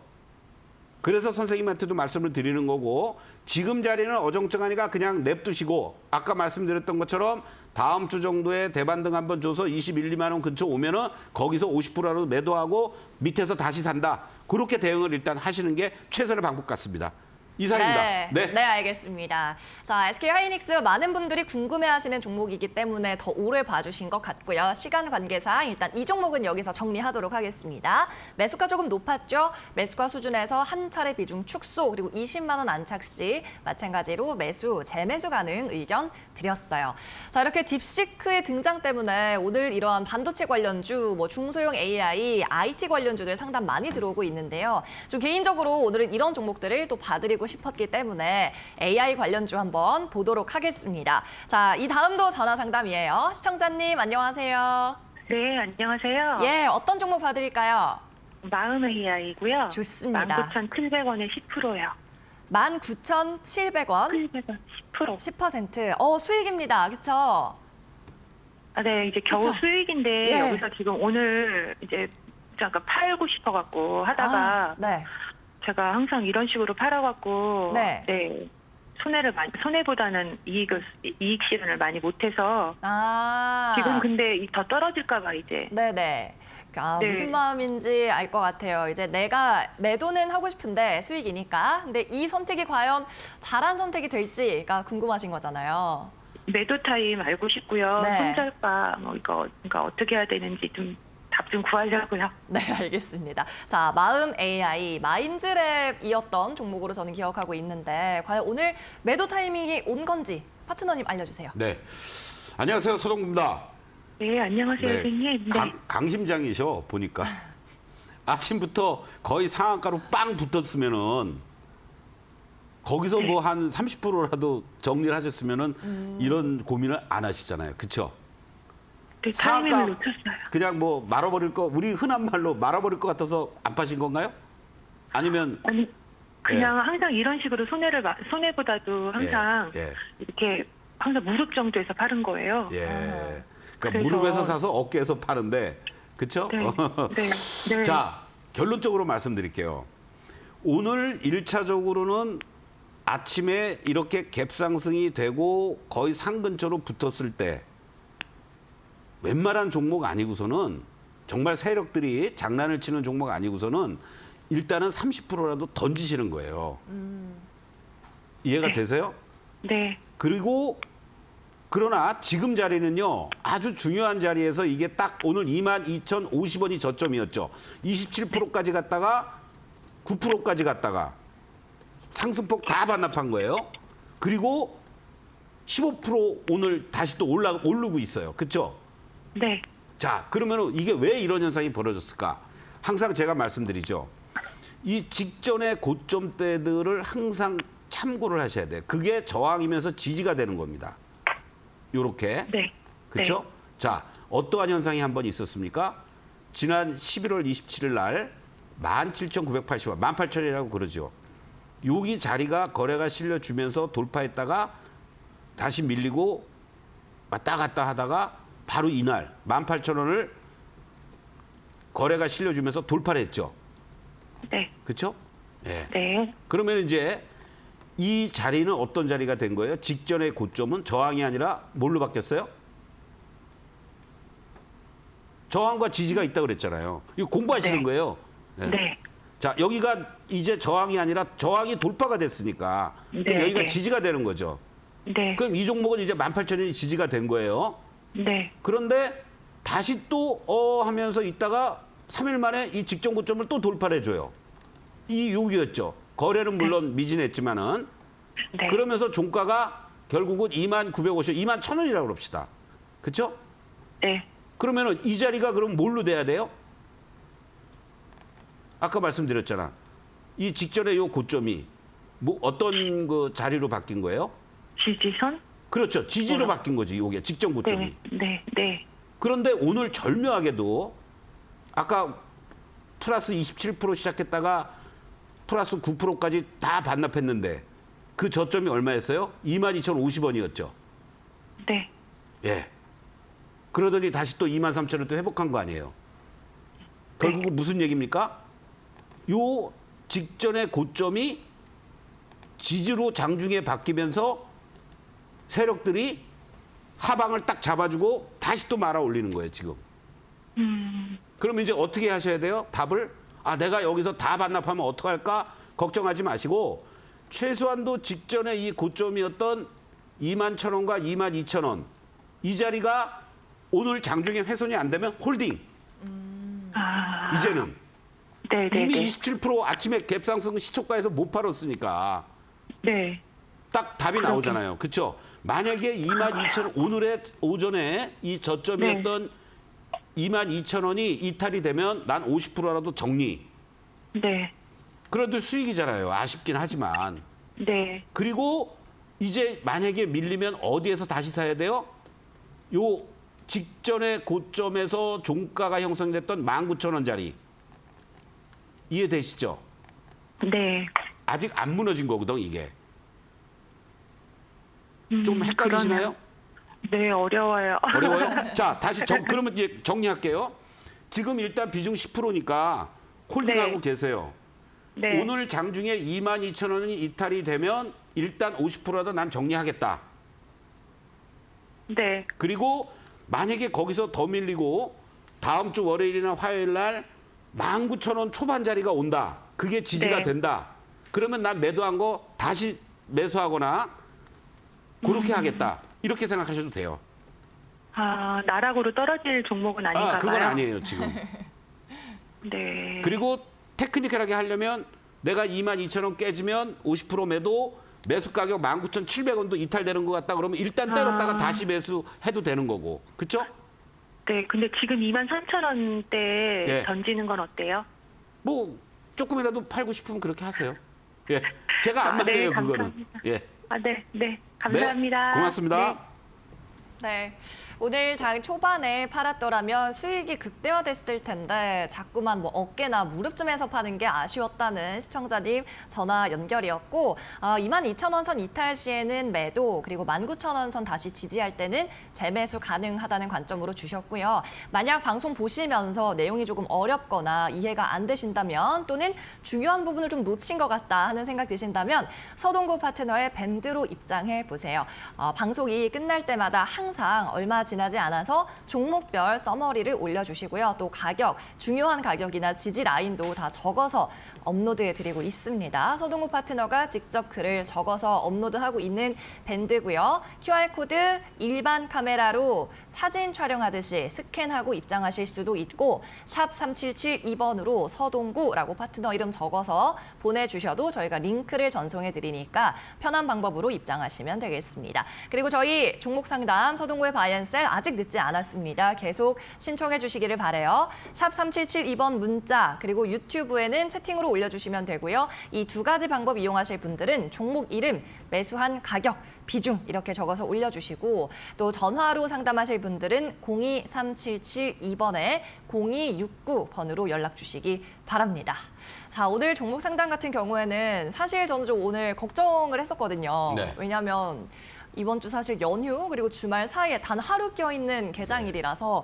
Speaker 2: 그래서 선생님한테도 말씀을 드리는 거고 지금 자리는 어정쩡하니까 그냥 냅두시고 아까 말씀드렸던 것처럼 다음 주 정도에 대반등 한번 줘서 21, 2만 원 근처 오면은 거기서 50%라도 매도하고 밑에서 다시 산다. 그렇게 대응을 일단 하시는 게 최선의 방법 같습니다. 이상입니다.
Speaker 1: 네, 알겠습니다. 자, SK하이닉스 많은 분들이 궁금해하시는 종목이기 때문에 더 오래 봐주신 것 같고요. 시간 관계상 일단 이 종목은 여기서 정리하도록 하겠습니다. 매수가 조금 높았죠? 매수가 수준에서 한 차례 비중 축소 그리고 20만 원 안착 시 마찬가지로 매수, 재매수 가능 의견 드렸어요. 자, 이렇게 딥시크의 등장 때문에 오늘 이러한 반도체 관련주, 뭐 중소형 AI, IT 관련주들 상당 많이 들어오고 있는데요. 좀 개인적으로 오늘은 이런 종목들을 또 봐드리고 싶었기 때문에 AI 관련주 한번 보도록 하겠습니다. 자, 이 다음도 전화 상담이에요. 시청자님 안녕하세요.
Speaker 4: 네, 안녕하세요.
Speaker 1: 예, 어떤 종목 봐드릴까요?
Speaker 4: 마음 AI고요.
Speaker 1: 좋습니다.
Speaker 4: 19,700원에 10%요.
Speaker 1: 19,700원,
Speaker 4: 700원 10%.
Speaker 1: 10%. 수익입니다. 그렇죠?
Speaker 4: 아, 네, 이제 겨우
Speaker 1: 그쵸?
Speaker 4: 수익인데
Speaker 1: 예.
Speaker 4: 여기서 지금 오늘 이제 잠깐 팔고 싶어갖고 하다가
Speaker 1: 네.
Speaker 4: 제가 항상 이런 식으로 팔아갖고
Speaker 1: 네.
Speaker 4: 손해보다는 이익 실현을 많이 못해서 지금 근데 더 떨어질까봐 이제
Speaker 1: 네네.
Speaker 4: 네.
Speaker 1: 무슨 마음인지 알 것 같아요. 이제 내가 매도는 하고 싶은데 수익이니까. 근데 이 선택이 과연 잘한 선택이 될지가 궁금하신 거잖아요.
Speaker 4: 매도 타임 알고 싶고요.
Speaker 1: 네.
Speaker 4: 손절가 뭐 이거 그러니까 어떻게 해야 되는지 좀 답 좀 구하려고요.
Speaker 1: 네, 알겠습니다. 자, 마음 AI, 마인즈랩이었던 종목으로 저는 기억하고 있는데 과연 오늘 매도 타이밍이 온 건지 파트너님 알려주세요.
Speaker 2: 네. 안녕하세요. 서동구입니다.
Speaker 4: 네, 안녕하세요, 선생님. 네.
Speaker 2: 강심장이셔 보니까 아침부터 거의 상한가로 빵 붙었으면은 거기서 뭐 한 30%라도 정리를 하셨으면은 이런 고민을 안 하시잖아요, 그렇죠?
Speaker 4: 네, 타이밍을 놓쳤어요.
Speaker 2: 그냥 뭐 말아버릴 거 우리 흔한 말로 말아버릴 것 같아서 안 파신 건가요? 아니면
Speaker 4: 아니 그냥 항상 이런 식으로 손해보다도 항상
Speaker 2: 예.
Speaker 4: 이렇게 항상 무릎 정도에서 파는 거예요.
Speaker 2: 예. 그러니까
Speaker 4: 그래서-
Speaker 2: 무릎에서 사서 어깨에서 파는데 그렇죠?
Speaker 4: 네. 네. 네.
Speaker 2: 자, 결론적으로 말씀드릴게요. 오늘 1차적으로는 아침에 이렇게 갭상승이 되고 거의 상 근처로 붙었을 때 웬만한 종목 아니고서는 정말 세력들이 장난을 치는 종목 아니고서는 일단은 30%라도 던지시는 거예요. 이해가
Speaker 4: 네.
Speaker 2: 되세요?
Speaker 4: 네.
Speaker 2: 그리고 그러나 지금 자리는요, 아주 중요한 자리에서 이게 딱 오늘 22,050원이 저점이었죠. 27%까지 갔다가 9%까지 갔다가 상승폭 다 반납한 거예요. 그리고 15% 오늘 다시 또 오르고 있어요. 그렇죠?
Speaker 4: 네.
Speaker 2: 자, 그러면 이게 왜 이런 현상이 벌어졌을까? 항상 제가 말씀드리죠. 이 직전의 고점대들을 항상 참고를 하셔야 돼요. 그게 저항이면서 지지가 되는 겁니다. 요렇게.
Speaker 4: 네.
Speaker 2: 그렇죠?
Speaker 4: 네.
Speaker 2: 자, 어떠한 현상이 한 번 있었습니까? 지난 11월 27일 날 17,980원, 18,000원이라고 그러죠. 여기 자리가 거래가 실려주면서 돌파했다가 다시 밀리고 왔다 갔다 하다가 바로 이날 18,000원을 거래가 실려주면서 돌파를 했죠.
Speaker 4: 네.
Speaker 2: 그렇죠? 네.
Speaker 4: 네.
Speaker 2: 그러면 이제 이 자리는 어떤 자리가 된 거예요? 직전의 고점은 저항이 아니라 뭘로 바뀌었어요? 저항과 지지가 있다고 그랬잖아요. 이거 공부하시는
Speaker 4: 네.
Speaker 2: 거예요.
Speaker 4: 네.
Speaker 2: 자, 여기가 이제 저항이 아니라 저항이 돌파가 됐으니까 그럼
Speaker 4: 네,
Speaker 2: 여기가
Speaker 4: 네.
Speaker 2: 지지가 되는 거죠.
Speaker 4: 네.
Speaker 2: 그럼 이 종목은 이제 18,000원이 지지가 된 거예요.
Speaker 4: 네.
Speaker 2: 그런데 다시 또 하면서 있다가 3일 만에 이 직전 고점을 또 돌파를 해줘요. 이 여기였죠. 거래는 물론 미진했지만은
Speaker 4: 네.
Speaker 2: 그러면서 종가가 결국은 2950, 21,000원이라고 그럽시다. 그렇죠?
Speaker 4: 네.
Speaker 2: 그러면은 이 자리가 그럼 뭘로 돼야 돼요? 아까 말씀드렸잖아. 이 직전에 요 고점이 뭐 어떤 그 자리로 바뀐 거예요?
Speaker 4: 지지선?
Speaker 2: 그렇죠. 지지로 바뀐 거지. 요게 직전 고점이.
Speaker 4: 네. 네. 네.
Speaker 2: 그런데 오늘 절묘하게도 아까 플러스 27% 시작했다가 플러스 9%까지 다 반납했는데 그 저점이 얼마였어요? 22,050원이었죠.
Speaker 4: 네.
Speaker 2: 예. 그러더니 다시 또 23,000원 또 회복한 거 아니에요. 결국은 무슨 얘기입니까? 요 직전의 고점이 지지로 장중에 바뀌면서 세력들이 하방을 딱 잡아주고 다시 또 말아 올리는 거예요, 지금. 그러면 이제 어떻게 하셔야 돼요? 답을? 아, 내가 여기서 다 반납하면 어떡할까? 걱정하지 마시고 최소한도 직전에 이 고점이었던 21,000원과 22,000원 이 자리가 오늘 장중에 훼손이 안 되면 홀딩.
Speaker 4: 아.
Speaker 2: 이제는.
Speaker 4: 네. 네.
Speaker 2: 이미
Speaker 4: 네.
Speaker 2: 27% 아침에 갭상승 시초가에서 못 팔았으니까
Speaker 4: 네.
Speaker 2: 딱 답이 나오잖아요. 그렇죠? 만약에 22,000원 오늘의 오전에 이 저점이었던 22,000원이 이탈이 되면 난 50%라도 정리.
Speaker 4: 네.
Speaker 2: 그래도 수익이잖아요. 아쉽긴 하지만.
Speaker 4: 네.
Speaker 2: 그리고 이제 만약에 밀리면 어디에서 다시 사야 돼요? 요 직전의 고점에서 종가가 형성됐던 19,000원짜리. 이해되시죠?
Speaker 4: 네.
Speaker 2: 아직 안 무너진 거거든, 이게. 좀 헷갈리시나요?
Speaker 4: 네, 어려워요.
Speaker 2: 어려워요? 자, 다시 그러면 이제 정리할게요. 지금 일단 비중 10%니까 홀딩하고
Speaker 4: 네.
Speaker 2: 계세요.
Speaker 4: 네.
Speaker 2: 오늘 장중에 22,000원이 이탈이 되면 일단 50%라도 난 정리하겠다.
Speaker 4: 네.
Speaker 2: 그리고 만약에 거기서 더 밀리고 다음 주 월요일이나 화요일 날 19,000원 초반 자리가 온다. 그게 지지가
Speaker 4: 네.
Speaker 2: 된다. 그러면 난 매도한 거 다시 매수하거나 그렇게 하겠다. 이렇게 생각하셔도 돼요.
Speaker 4: 아, 나락으로 떨어질 종목은 아닌가 봐요.
Speaker 2: 그건 아니에요, 지금.
Speaker 4: 네.
Speaker 2: 그리고 테크니컬하게 하려면 내가 22,000원 깨지면 50% 매도, 매수 가격 19,700원도 이탈되는 것 같다 그러면 일단 때렸다가 다시 매수해도 되는 거고. 그렇죠?
Speaker 4: 네, 근데 지금 23,000원대
Speaker 2: 예.
Speaker 4: 던지는 건 어때요?
Speaker 2: 뭐 조금이라도 팔고 싶으면 그렇게 하세요. 예. 제가 안
Speaker 4: 아, 네,
Speaker 2: 말해요, 그거는.
Speaker 4: 감사합니다.
Speaker 2: 예.
Speaker 4: 아, 네. 네. 감사합니다.
Speaker 2: 네, 고맙습니다.
Speaker 1: 네. 오늘 장 초반에 팔았더라면 수익이 극대화됐을 텐데 자꾸만 뭐 어깨나 무릎쯤에서 파는 게 아쉬웠다는 시청자님 전화 연결이었고 22,000원 선 이탈 시에는 매도 그리고 19,000원 선 다시 지지할 때는 재매수 가능하다는 관점으로 주셨고요. 만약 방송 보시면서 내용이 조금 어렵거나 이해가 안 되신다면 또는 중요한 부분을 좀 놓친 것 같다 하는 생각 드신다면 서동구 파트너의 밴드로 입장해 보세요. 방송이 끝날 때마다 항상 얼마 지나지 않아서 종목별 서머리를 올려주시고요. 또 가격, 중요한 가격이나 지지 라인도 다 적어서 업로드해드리고 있습니다. 서동구 파트너가 직접 글을 적어서 업로드하고 있는 밴드고요. QR코드 일반 카메라로 사진 촬영하듯이 스캔하고 입장하실 수도 있고 샵 3772번으로 서동구라고 파트너 이름 적어서 보내주셔도 저희가 링크를 전송해 드리니까 편한 방법으로 입장하시면 되겠습니다. 그리고 저희 종목 상담 서동구의 바이앤셀 아직 늦지 않았습니다. 계속 신청해 주시기를 바라요. 샵 3772번 문자 그리고 유튜브에는 채팅으로 올려주시면 되고요. 이 두 가지 방법 이용하실 분들은 종목 이름, 매수한 가격, 비중 이렇게 적어서 올려주시고 또 전화로 상담하실 분들은 02377-2번에 0269번으로 연락 주시기 바랍니다. 자, 오늘 종목 상담 같은 경우에는 사실 저는 좀 오늘 걱정을 했었거든요.
Speaker 2: 네.
Speaker 1: 왜냐하면 이번 주 사실 연휴 그리고 주말 사이에 단 하루 껴있는 개장일이라서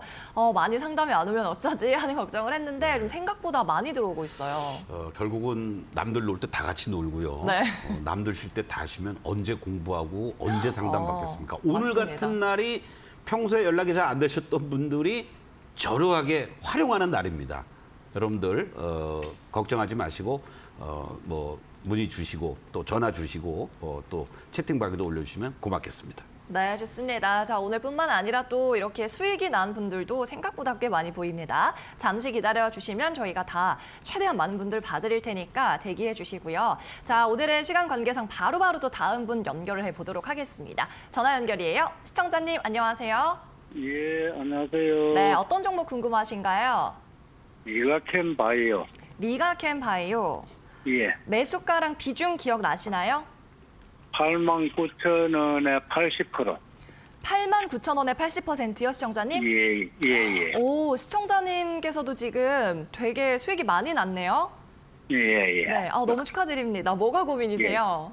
Speaker 1: 많이 상담이 안 오면 어쩌지 하는 걱정을 했는데 좀 생각보다 많이 들어오고 있어요.
Speaker 2: 결국은 남들 놀 때 다 같이 놀고요.
Speaker 1: 네.
Speaker 2: 남들 쉴 때 다 쉬면 언제 공부하고 언제 상담 받겠습니까? 오늘
Speaker 1: 맞습니다.
Speaker 2: 같은 날이 평소에 연락이 잘 안 되셨던 분들이 저렴하게 활용하는 날입니다. 여러분들 걱정하지 마시고 뭐 문의 주시고 또 전화 주시고 또 채팅방에도 올려주시면 고맙겠습니다.
Speaker 1: 네, 좋습니다. 자, 오늘뿐만 아니라 또 이렇게 수익이 난 분들도 생각보다 꽤 많이 보입니다. 잠시 기다려 주시면 저희가 다 최대한 많은 분들 봐드릴 테니까 대기해 주시고요. 자, 오늘의 시간 관계상 바로바로 또 다음 분 연결을 해보도록 하겠습니다. 전화 연결이에요. 시청자님, 안녕하세요.
Speaker 5: 예, 안녕하세요.
Speaker 1: 네, 어떤 종목 궁금하신가요?
Speaker 5: 리가캠 바이오.
Speaker 1: 리가캠 바이오.
Speaker 5: 예,
Speaker 1: 매수가랑 비중 기억나시나요?
Speaker 5: 89,000원에 80%.
Speaker 1: 89,000원에 80%요, 시청자님?
Speaker 5: 예, 예, 예.
Speaker 1: 오, 시청자님께서도 지금 되게 수익이 많이 났네요.
Speaker 5: 예, 예.
Speaker 1: 네, 너무 축하드립니다. 뭐가 고민이세요?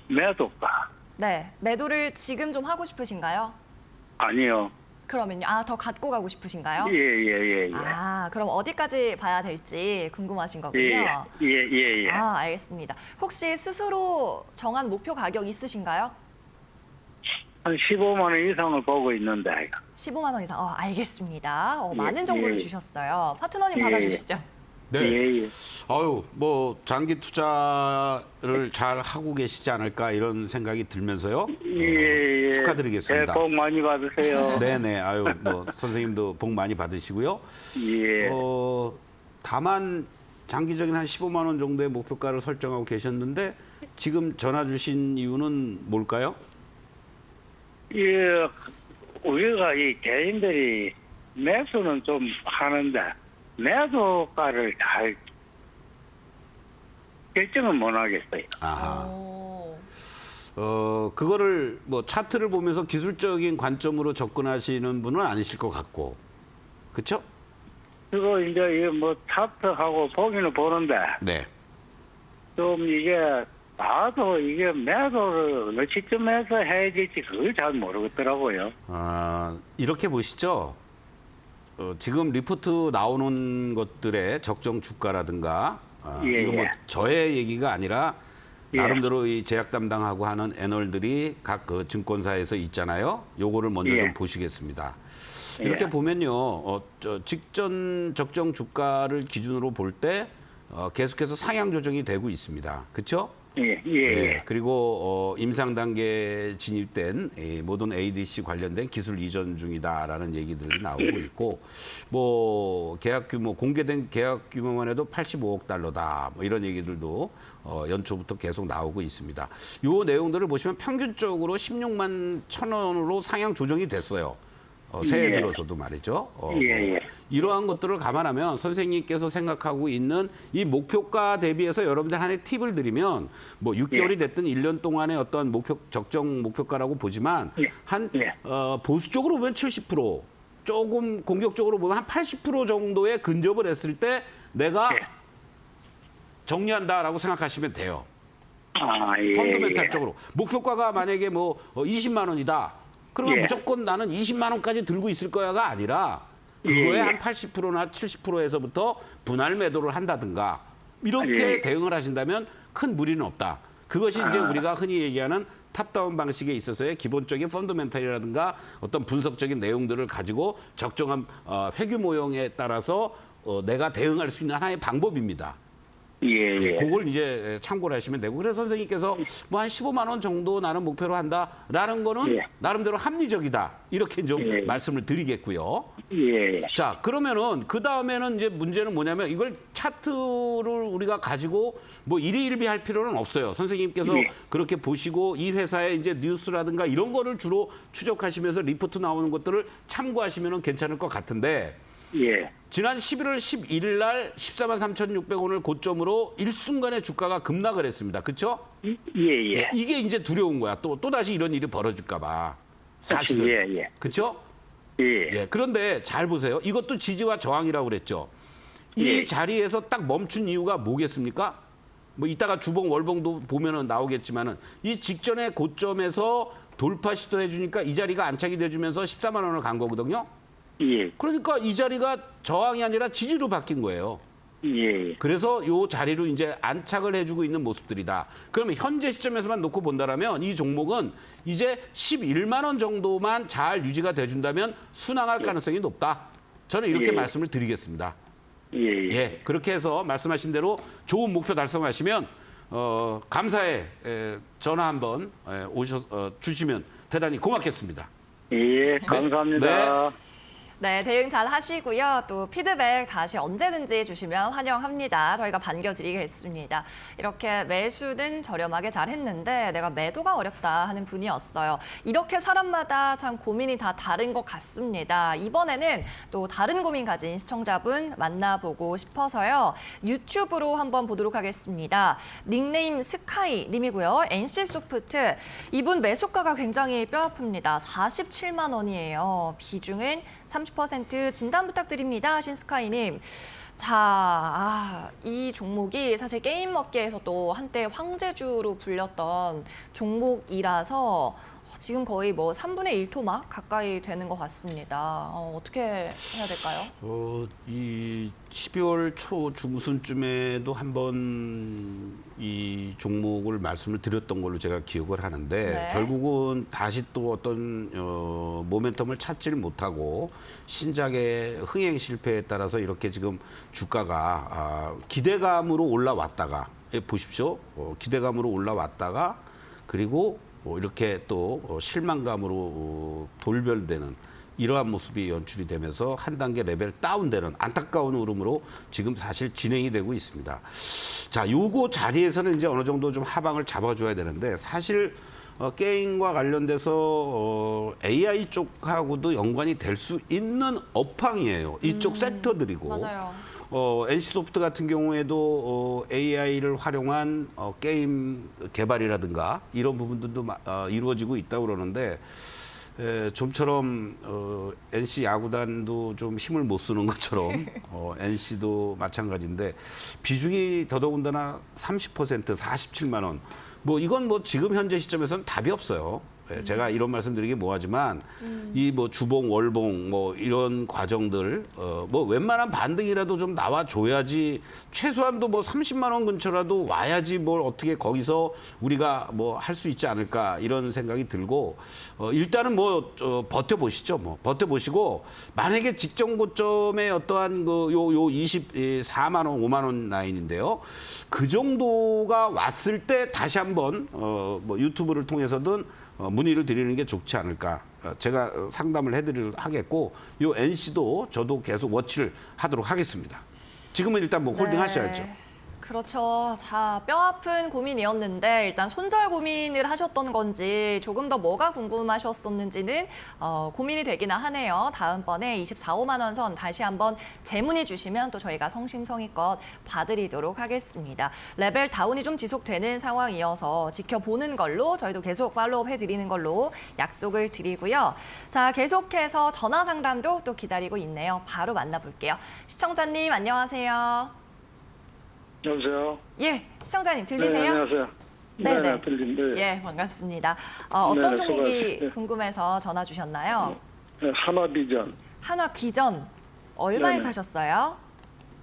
Speaker 5: 매도가.
Speaker 1: 네, 매도를 지금 좀 하고 싶으신가요?
Speaker 5: 아니요.
Speaker 1: 그러면요, 더 갖고 가고 싶으신가요?
Speaker 5: 예, 예, 예, 예.
Speaker 1: 그럼 어디까지 봐야 될지 궁금하신 거군요.
Speaker 5: 예, 예, 예.
Speaker 1: 알겠습니다. 혹시 스스로 정한 목표 가격 있으신가요?
Speaker 5: 한 15만 원 이상을 보고 있는데.
Speaker 1: 15만 원 이상. 알겠습니다.
Speaker 5: 예,
Speaker 1: 많은 정보를
Speaker 5: 예.
Speaker 1: 주셨어요. 파트너님
Speaker 5: 예.
Speaker 1: 받아주시죠.
Speaker 2: 네.
Speaker 5: 예, 예.
Speaker 2: 아유, 뭐 장기 투자를 잘 하고 계시지 않을까 이런 생각이 들면서요.
Speaker 5: 예, 예.
Speaker 2: 축하드리겠습니다.
Speaker 5: 복 많이 받으세요.
Speaker 2: 네네. 아유, 뭐 선생님도 복 많이 받으시고요.
Speaker 5: 예.
Speaker 2: 다만 장기적인 한 15만 원 정도의 목표가를 설정하고 계셨는데 지금 전화 주신 이유는 뭘까요?
Speaker 5: 예, 우리가 이 개인들이 매수는 좀 하는데 매도가를 잘 결정은 못 하겠어요.
Speaker 2: 아하.
Speaker 1: 오.
Speaker 2: 그거를 뭐 차트를 보면서 기술적인 관점으로 접근하시는 분은 아니실 것 같고, 그렇죠?
Speaker 5: 그거 이제 뭐 차트하고 보기는 보는데
Speaker 2: 네.
Speaker 5: 좀 이게 나도 이게 매도를 어느 시점에서 해야 될지 그걸 잘 모르겠더라고요.
Speaker 2: 이렇게 보시죠. 지금 리포트 나오는 것들의 적정 주가라든가
Speaker 5: 예,
Speaker 2: 이거 뭐
Speaker 5: 예.
Speaker 2: 저의 얘기가 아니라
Speaker 5: 예.
Speaker 2: 나름대로 이 제약 담당하고 하는 애널들이 각 그 증권사에서 있잖아요. 요거를 먼저
Speaker 5: 예.
Speaker 2: 좀 보시겠습니다. 이렇게
Speaker 5: 예.
Speaker 2: 보면요, 직전 적정 주가를 기준으로 볼 때 계속해서 상향 조정이 되고 있습니다. 그렇죠?
Speaker 5: 예, 예, 예.
Speaker 2: 그리고 임상 단계에 진입된 모든 ADC 관련된 기술 이전 중이다라는 얘기들이 나오고 있고, 뭐 계약 규모 공개된 계약 규모만 해도 85억 달러다. 뭐 이런 얘기들도 연초부터 계속 나오고 있습니다. 요 내용들을 보시면 평균적으로 16만 1,000원으로 상향 조정이 됐어요. 새해
Speaker 5: 예.
Speaker 2: 들어서도 말이죠.
Speaker 5: 예, 예.
Speaker 2: 이러한 것들을 감안하면 선생님께서 생각하고 있는 이 목표가 대비해서 여러분들 하나의 팁을 드리면 뭐 6개월이 됐든 1년 동안의 어떤 적정 목표가라고 보지만
Speaker 5: 예.
Speaker 2: 한
Speaker 5: 예.
Speaker 2: 보수적으로 보면 70%, 조금 공격적으로 보면 한 80% 정도에 근접을 했을 때 내가
Speaker 5: 예.
Speaker 2: 정리한다라고 생각하시면 돼요.
Speaker 5: 예.
Speaker 2: 펀더멘탈적으로. 목표가가 만약에 뭐 20만 원이다. 그러면
Speaker 5: 예.
Speaker 2: 무조건 나는 20만 원까지 들고 있을 거야가 아니라 그거에
Speaker 5: 예.
Speaker 2: 한 80%나 70%에서부터 분할 매도를 한다든가 이렇게
Speaker 5: 예.
Speaker 2: 대응을 하신다면 큰 무리는 없다. 그것이 이제 우리가 흔히 얘기하는 탑다운 방식에 있어서의 기본적인 펀더멘탈이라든가 어떤 분석적인 내용들을 가지고 적정한 회귀 모형에 따라서 내가 대응할 수 있는 하나의 방법입니다. 예, 그걸 이제 참고를 하시면 되고. 그래서 선생님께서 뭐 한 15만 원 정도 나는 목표로 한다라는 거는 나름대로 합리적이다. 이렇게 좀 말씀을 드리겠고요. 자, 그러면은 그 다음에는 이제 문제는 뭐냐면 이걸 차트를 우리가 가지고 뭐 일희일비할 필요는 없어요. 선생님께서 그렇게 보시고 이 회사의 이제 뉴스라든가 이런 거를 주로 추적하시면서 리포트 나오는 것들을 참고하시면은 괜찮을 것 같은데. 지난 11월 11일 날 14만 3,600원을 고점으로 일순간에 주가가 급락을 했습니다. 그렇죠? 이게 이제 두려운 거야. 또 다시 이런 일이 벌어질까 봐. 사실은. 그렇죠? 그런데 잘 보세요. 이것도 지지와 저항이라고 그랬죠. 이 자리에서 딱 멈춘 이유가 뭐겠습니까? 뭐 이따가 주봉 월봉도 보면은 나오겠지만은 이 직전의 고점에서 돌파 시도해 주니까 이 자리가 안착이 돼 주면서 14만 원을 간 거거든요. 그러니까 이 자리가 저항이 아니라 지지로 바뀐 거예요. 그래서 이 자리로 이제 안착을 해주고 있는 모습들이다. 그러면 현재 시점에서만 놓고 본다라면 이 종목은 이제 11만 원 정도만 잘 유지가 돼준다면 순항할 가능성이 높다. 저는 이렇게 말씀을 드리겠습니다. 그렇게 해서 말씀하신 대로 좋은 목표 달성하시면 감사에 전화 한번 주시면 대단히 고맙겠습니다.
Speaker 5: 감사합니다.
Speaker 1: 네, 대응 잘 하시고요. 또 피드백 다시 언제든지 주시면 환영합니다. 저희가 반겨드리겠습니다. 이렇게 매수는 저렴하게 잘 했는데 내가 매도가 어렵다 하는 분이었어요. 이렇게 사람마다 참 고민이 다 다른 것 같습니다. 이번에는 또 다른 고민 가진 시청자분 만나보고 싶어서요. 유튜브로 한번 보도록 하겠습니다. 닉네임 스카이 님이고요. NC소프트, 이분 매수가가 굉장히 뼈아픕니다. 47만 원이에요. 비중은 30% 진단 부탁드립니다 하신 스카이님. 자, 이 종목이 사실 게임 업계에서도 한때 황제주로 불렸던 종목이라서 지금 거의 뭐 3분의 1 토막 가까이 되는 것 같습니다. 어떻게 해야 될까요?
Speaker 2: 이 12월 초 중순쯤에도 한번 이 종목을 말씀을 드렸던 걸로 제가 기억을 하는데 결국은 다시 또 어떤 모멘텀을 찾지를 못하고 신작의 흥행 실패에 따라서 이렇게 지금 주가가 기대감으로 올라왔다가 보십시오. 기대감으로 올라왔다가 그리고 이렇게 또 실망감으로 돌변되는 이러한 모습이 연출이 되면서 한 단계 레벨 다운되는 안타까운 흐름으로 지금 사실 진행이 되고 있습니다. 자, 요거 자리에서는 이제 어느 정도 좀 하방을 잡아줘야 되는데 사실 게임과 관련돼서 AI 쪽하고도 연관이 될 수 있는 업황이에요. 이쪽 섹터들이고.
Speaker 1: 맞아요.
Speaker 2: NC소프트 같은 경우에도 AI를 활용한 게임 개발이라든가 이런 부분들도 이루어지고 있다고 그러는데 좀처럼 NC 야구단도 좀 힘을 못 쓰는 것처럼 NC도 마찬가지인데 비중이 더더군다나 30%, 47만 원. 뭐 이건 뭐 지금 현재 시점에서는 답이 없어요. 제가 이런 말씀드리기 뭐하지만 이 뭐 주봉, 월봉 뭐 이런 과정들 뭐 웬만한 반등이라도 좀 나와줘야지 최소한도 뭐 30만 원 근처라도 와야지 뭘 어떻게 거기서 우리가 뭐 할 수 있지 않을까 이런 생각이 들고 일단은 뭐 버텨보시죠. 뭐 버텨보시고 만약에 직전 고점에 어떠한 그 요 24만 원, 5만 원 라인인데요. 그 정도가 왔을 때 다시 한번 뭐 유튜브를 통해서든 문의를 드리는 게 좋지 않을까. 제가 상담을 하겠고 요 NC도 저도 계속 워치를 하도록 하겠습니다. 지금은 일단 뭐 홀딩 하셔야죠.
Speaker 1: 그렇죠. 자, 뼈아픈 고민이었는데 일단 손절 고민을 하셨던 건지 조금 더 뭐가 궁금하셨었는지는 고민이 되기는 하네요. 다음번에 24, 5만 원 선 다시 한번 재문의 주시면 또 저희가 성심성의껏 봐드리도록 하겠습니다. 레벨 다운이 좀 지속되는 상황이어서 지켜보는 걸로 저희도 계속 팔로우 해드리는 걸로 약속을 드리고요. 자, 계속해서 전화 상담도 또 기다리고 있네요. 바로 만나볼게요. 시청자님 안녕하세요.
Speaker 5: 여보세요?
Speaker 1: 예, 시청자님 들리세요?
Speaker 5: 네, 안녕하세요.
Speaker 1: 네네.
Speaker 5: 들린데.
Speaker 1: 예, 반갑습니다. 어떤
Speaker 5: 네네,
Speaker 1: 종목이 궁금해서 전화 주셨나요?
Speaker 5: 한화비전.
Speaker 1: 한화비전 얼마에
Speaker 5: 네네.
Speaker 1: 사셨어요?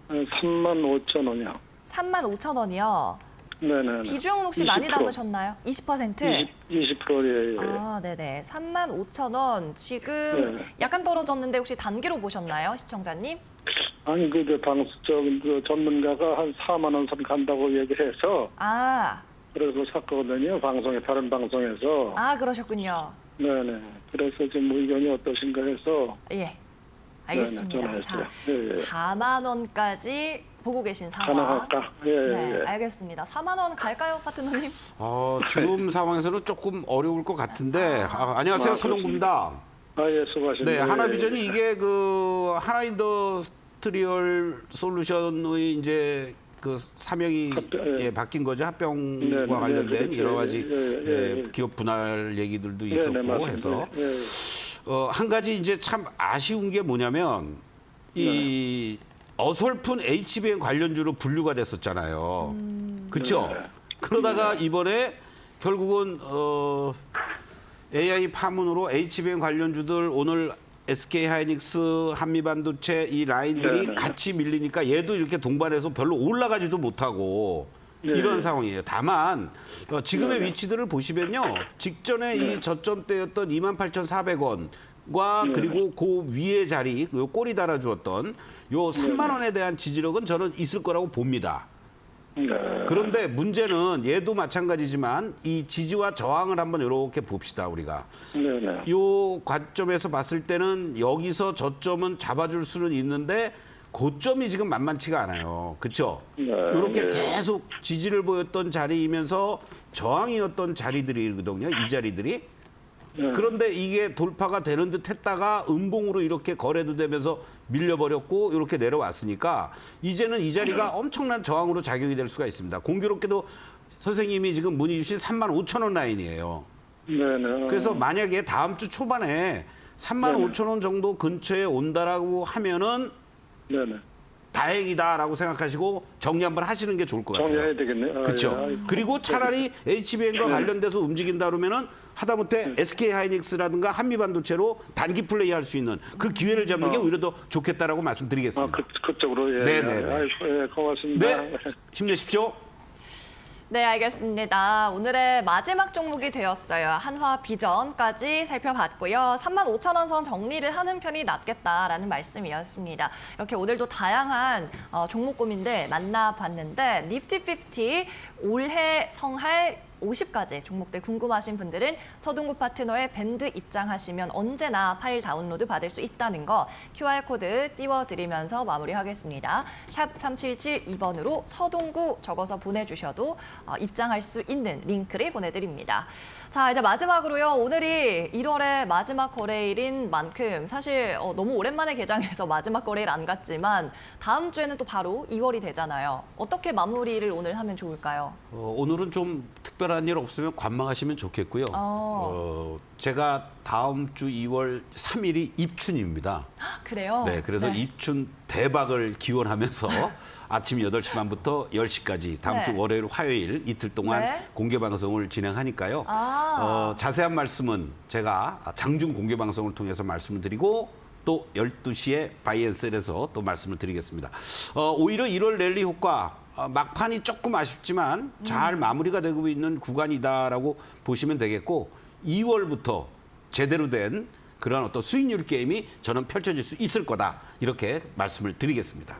Speaker 5: 35,000원이요.
Speaker 1: 35,000원이요.
Speaker 5: 네네.
Speaker 1: 비중 혹시 많이 담으셨나요? 20%?
Speaker 5: 20%예요.
Speaker 1: 아, 네네. 35,000원. 지금
Speaker 5: 네.
Speaker 1: 약간 떨어졌는데 혹시 단기로 보셨나요, 시청자님?
Speaker 5: 아니 그 전문가가 한 4만 원 선 간다고 얘기를 해서
Speaker 1: 아,
Speaker 5: 그래서 샀거든요. 다른 방송에서.
Speaker 1: 그러셨군요.
Speaker 5: 네네. 그래서 지금 의견이 어떠신가 해서.
Speaker 1: 예, 알겠습니다.
Speaker 5: 네네,
Speaker 1: 자,
Speaker 5: 전화했어요. 예.
Speaker 1: 4만 원까지 보고 계신 상황.
Speaker 5: 가능할까? 예,
Speaker 1: 네,
Speaker 5: 예.
Speaker 1: 알겠습니다. 4만 원 갈까요, 파트너님?
Speaker 2: 지금 상황에서는 조금 어려울 것 같은데. 안녕하세요, 서동구입니다.
Speaker 5: 예, 수고하십니다.
Speaker 2: 네,
Speaker 5: 예,
Speaker 2: 하나비전이 이게 그 하나인더스트리얼 솔루션의 이제 그 사명이 바뀐 거죠. 합병과
Speaker 5: 네,
Speaker 2: 관련된
Speaker 5: 네,
Speaker 2: 여러 가지
Speaker 5: 예.
Speaker 2: 기업 분할 얘기들도
Speaker 5: 네,
Speaker 2: 있었고
Speaker 5: 네, 맞습니다.
Speaker 2: 해서
Speaker 5: 예.
Speaker 2: 한 가지 이제 참 아쉬운 게 뭐냐면 이 어설픈 HBM 관련주로 분류가 됐었잖아요. 그렇죠?
Speaker 5: 네.
Speaker 2: 그러다가 이번에 결국은 AI 파문으로 HBM 관련주들 오늘 SK 하이닉스, 한미반도체 이 라인들이
Speaker 5: 네.
Speaker 2: 같이 밀리니까 얘도 이렇게 동반해서 별로 올라가지도 못하고
Speaker 5: 네.
Speaker 2: 이런 상황이에요. 다만 지금의
Speaker 5: 네.
Speaker 2: 위치들을 보시면요. 직전에 이 저점대였던 28,400원과
Speaker 5: 네.
Speaker 2: 그리고 그 위에 자리, 요 꼬리 달아주었던 요 3만 원에 대한 지지력은 저는 있을 거라고 봅니다.
Speaker 5: 네.
Speaker 2: 그런데 문제는 얘도 마찬가지지만 이 지지와 저항을 한번 이렇게 봅시다, 우리가.
Speaker 5: 네네.
Speaker 2: 요 관점에서 봤을 때는 여기서 저점은 잡아줄 수는 있는데 고점이 지금 만만치가 않아요. 그렇죠?
Speaker 5: 네.
Speaker 2: 이렇게
Speaker 5: 네.
Speaker 2: 계속 지지를 보였던 자리이면서 저항이었던 자리들이거든요. 이 자리들이.
Speaker 5: 네.
Speaker 2: 그런데 이게 돌파가 되는 듯 했다가 음봉으로 이렇게 거래도 되면서 밀려버렸고 이렇게 내려왔으니까 이제는 이 자리가 엄청난 저항으로 작용이 될 수가 있습니다. 공교롭게도 선생님이 지금 문의 주신 35,000원 라인이에요.
Speaker 5: 네네.
Speaker 2: 그래서 만약에 다음 주 초반에 35,000원 정도 근처에 온다라고 하면은
Speaker 5: 네네.
Speaker 2: 다행이다라고 생각하시고 정리 한번 하시는 게 좋을 것 같아요.
Speaker 5: 정리해야 되겠네요.
Speaker 2: 그렇죠. 그리고 차라리 HBM과 관련돼서 움직인다 그러면은 하다못해 SK 하이닉스라든가 한미반도체로 단기 플레이할 수 있는 그 기회를 잡는 게 오히려 더 좋겠다라고 말씀드리겠습니다.
Speaker 5: 그쪽으로 예.
Speaker 2: 네네네.
Speaker 5: 아이고, 예, 고맙습니다.
Speaker 2: 네, 힘내십시오.
Speaker 1: 네, 알겠습니다. 오늘의 마지막 종목이 되었어요. 한화 비전까지 살펴봤고요. 35,000원 선 정리를 하는 편이 낫겠다라는 말씀이었습니다. 이렇게 오늘도 다양한 종목 고민들 만나봤는데 니프티 50 올해 성할 50가지 종목들 궁금하신 분들은 서동구 파트너의 밴드 입장하시면 언제나 파일 다운로드 받을 수 있다는 거 QR코드 띄워드리면서 마무리하겠습니다. 샵 3772번으로 서동구 적어서 보내주셔도 입장할 수 있는 링크를 보내드립니다. 자, 이제 마지막으로요. 오늘이 1월의 마지막 거래일인 만큼 사실 너무 오랜만에 개장해서 마지막 거래일 안 갔지만 다음 주에는 또 바로 2월이 되잖아요. 어떻게 마무리를 오늘 하면 좋을까요?
Speaker 2: 오늘은 좀 특별한 일 없으면 관망하시면 좋겠고요. 제가 다음 주 2월 3일이 입춘입니다.
Speaker 1: 그래요?
Speaker 2: 네, 그래서
Speaker 1: 네.
Speaker 2: 입춘 대박을 기원하면서 아침 8시 반부터 10시까지 다음
Speaker 1: 네.
Speaker 2: 주 월요일, 화요일 이틀 동안
Speaker 1: 네.
Speaker 2: 공개 방송을 진행하니까요. 자세한 말씀은 제가 장중 공개 방송을 통해서 말씀을 드리고 또 12시에 바이앤셀에서 또 말씀을 드리겠습니다. 오히려 1월 랠리 효과 막판이 조금 아쉽지만 잘 마무리가 되고 있는 구간이다라고 보시면 되겠고 2월부터 제대로 된 그런 어떤 수익률 게임이 저는 펼쳐질 수 있을 거다 이렇게 말씀을 드리겠습니다.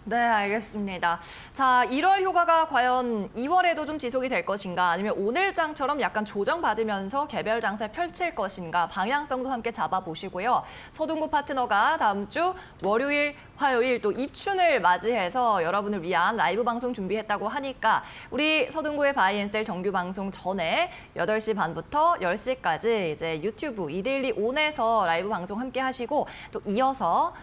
Speaker 1: 네, 알겠습니다. 자, 1월 효과가 과연 2월에도 좀 지속이 될 것인가 아니면 오늘장처럼 약간 조정받으면서 개별 장세 펼칠 것인가 방향성도 함께 잡아보시고요. 서동구 파트너가 다음 주 월요일, 화요일 또 입춘을 맞이해서 여러분을 위한 라이브 방송 준비했다고 하니까 우리 서동구의 바이앤셀 정규 방송 전에 8시 반부터 10시까지 이제 유튜브 이데일리 온에서 라이브 방송 함께 하시고 또 이어서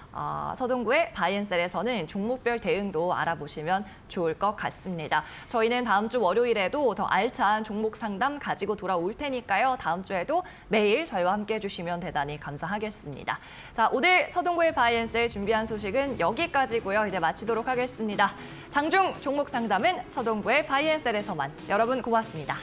Speaker 1: 서동구의 바이앤셀에서는 종목별 대응도 알아보시면 좋을 것 같습니다. 저희는 다음 주 월요일에도 더 알찬 종목 상담 가지고 돌아올 테니까요. 다음 주에도 매일 저희와 함께 해주시면 대단히 감사하겠습니다. 자, 오늘 서동구의 바이앤셀 준비한 소식은 여기까지고요. 이제 마치도록 하겠습니다. 장중 종목 상담은 서동구의 바이앤셀에서만. 여러분 고맙습니다.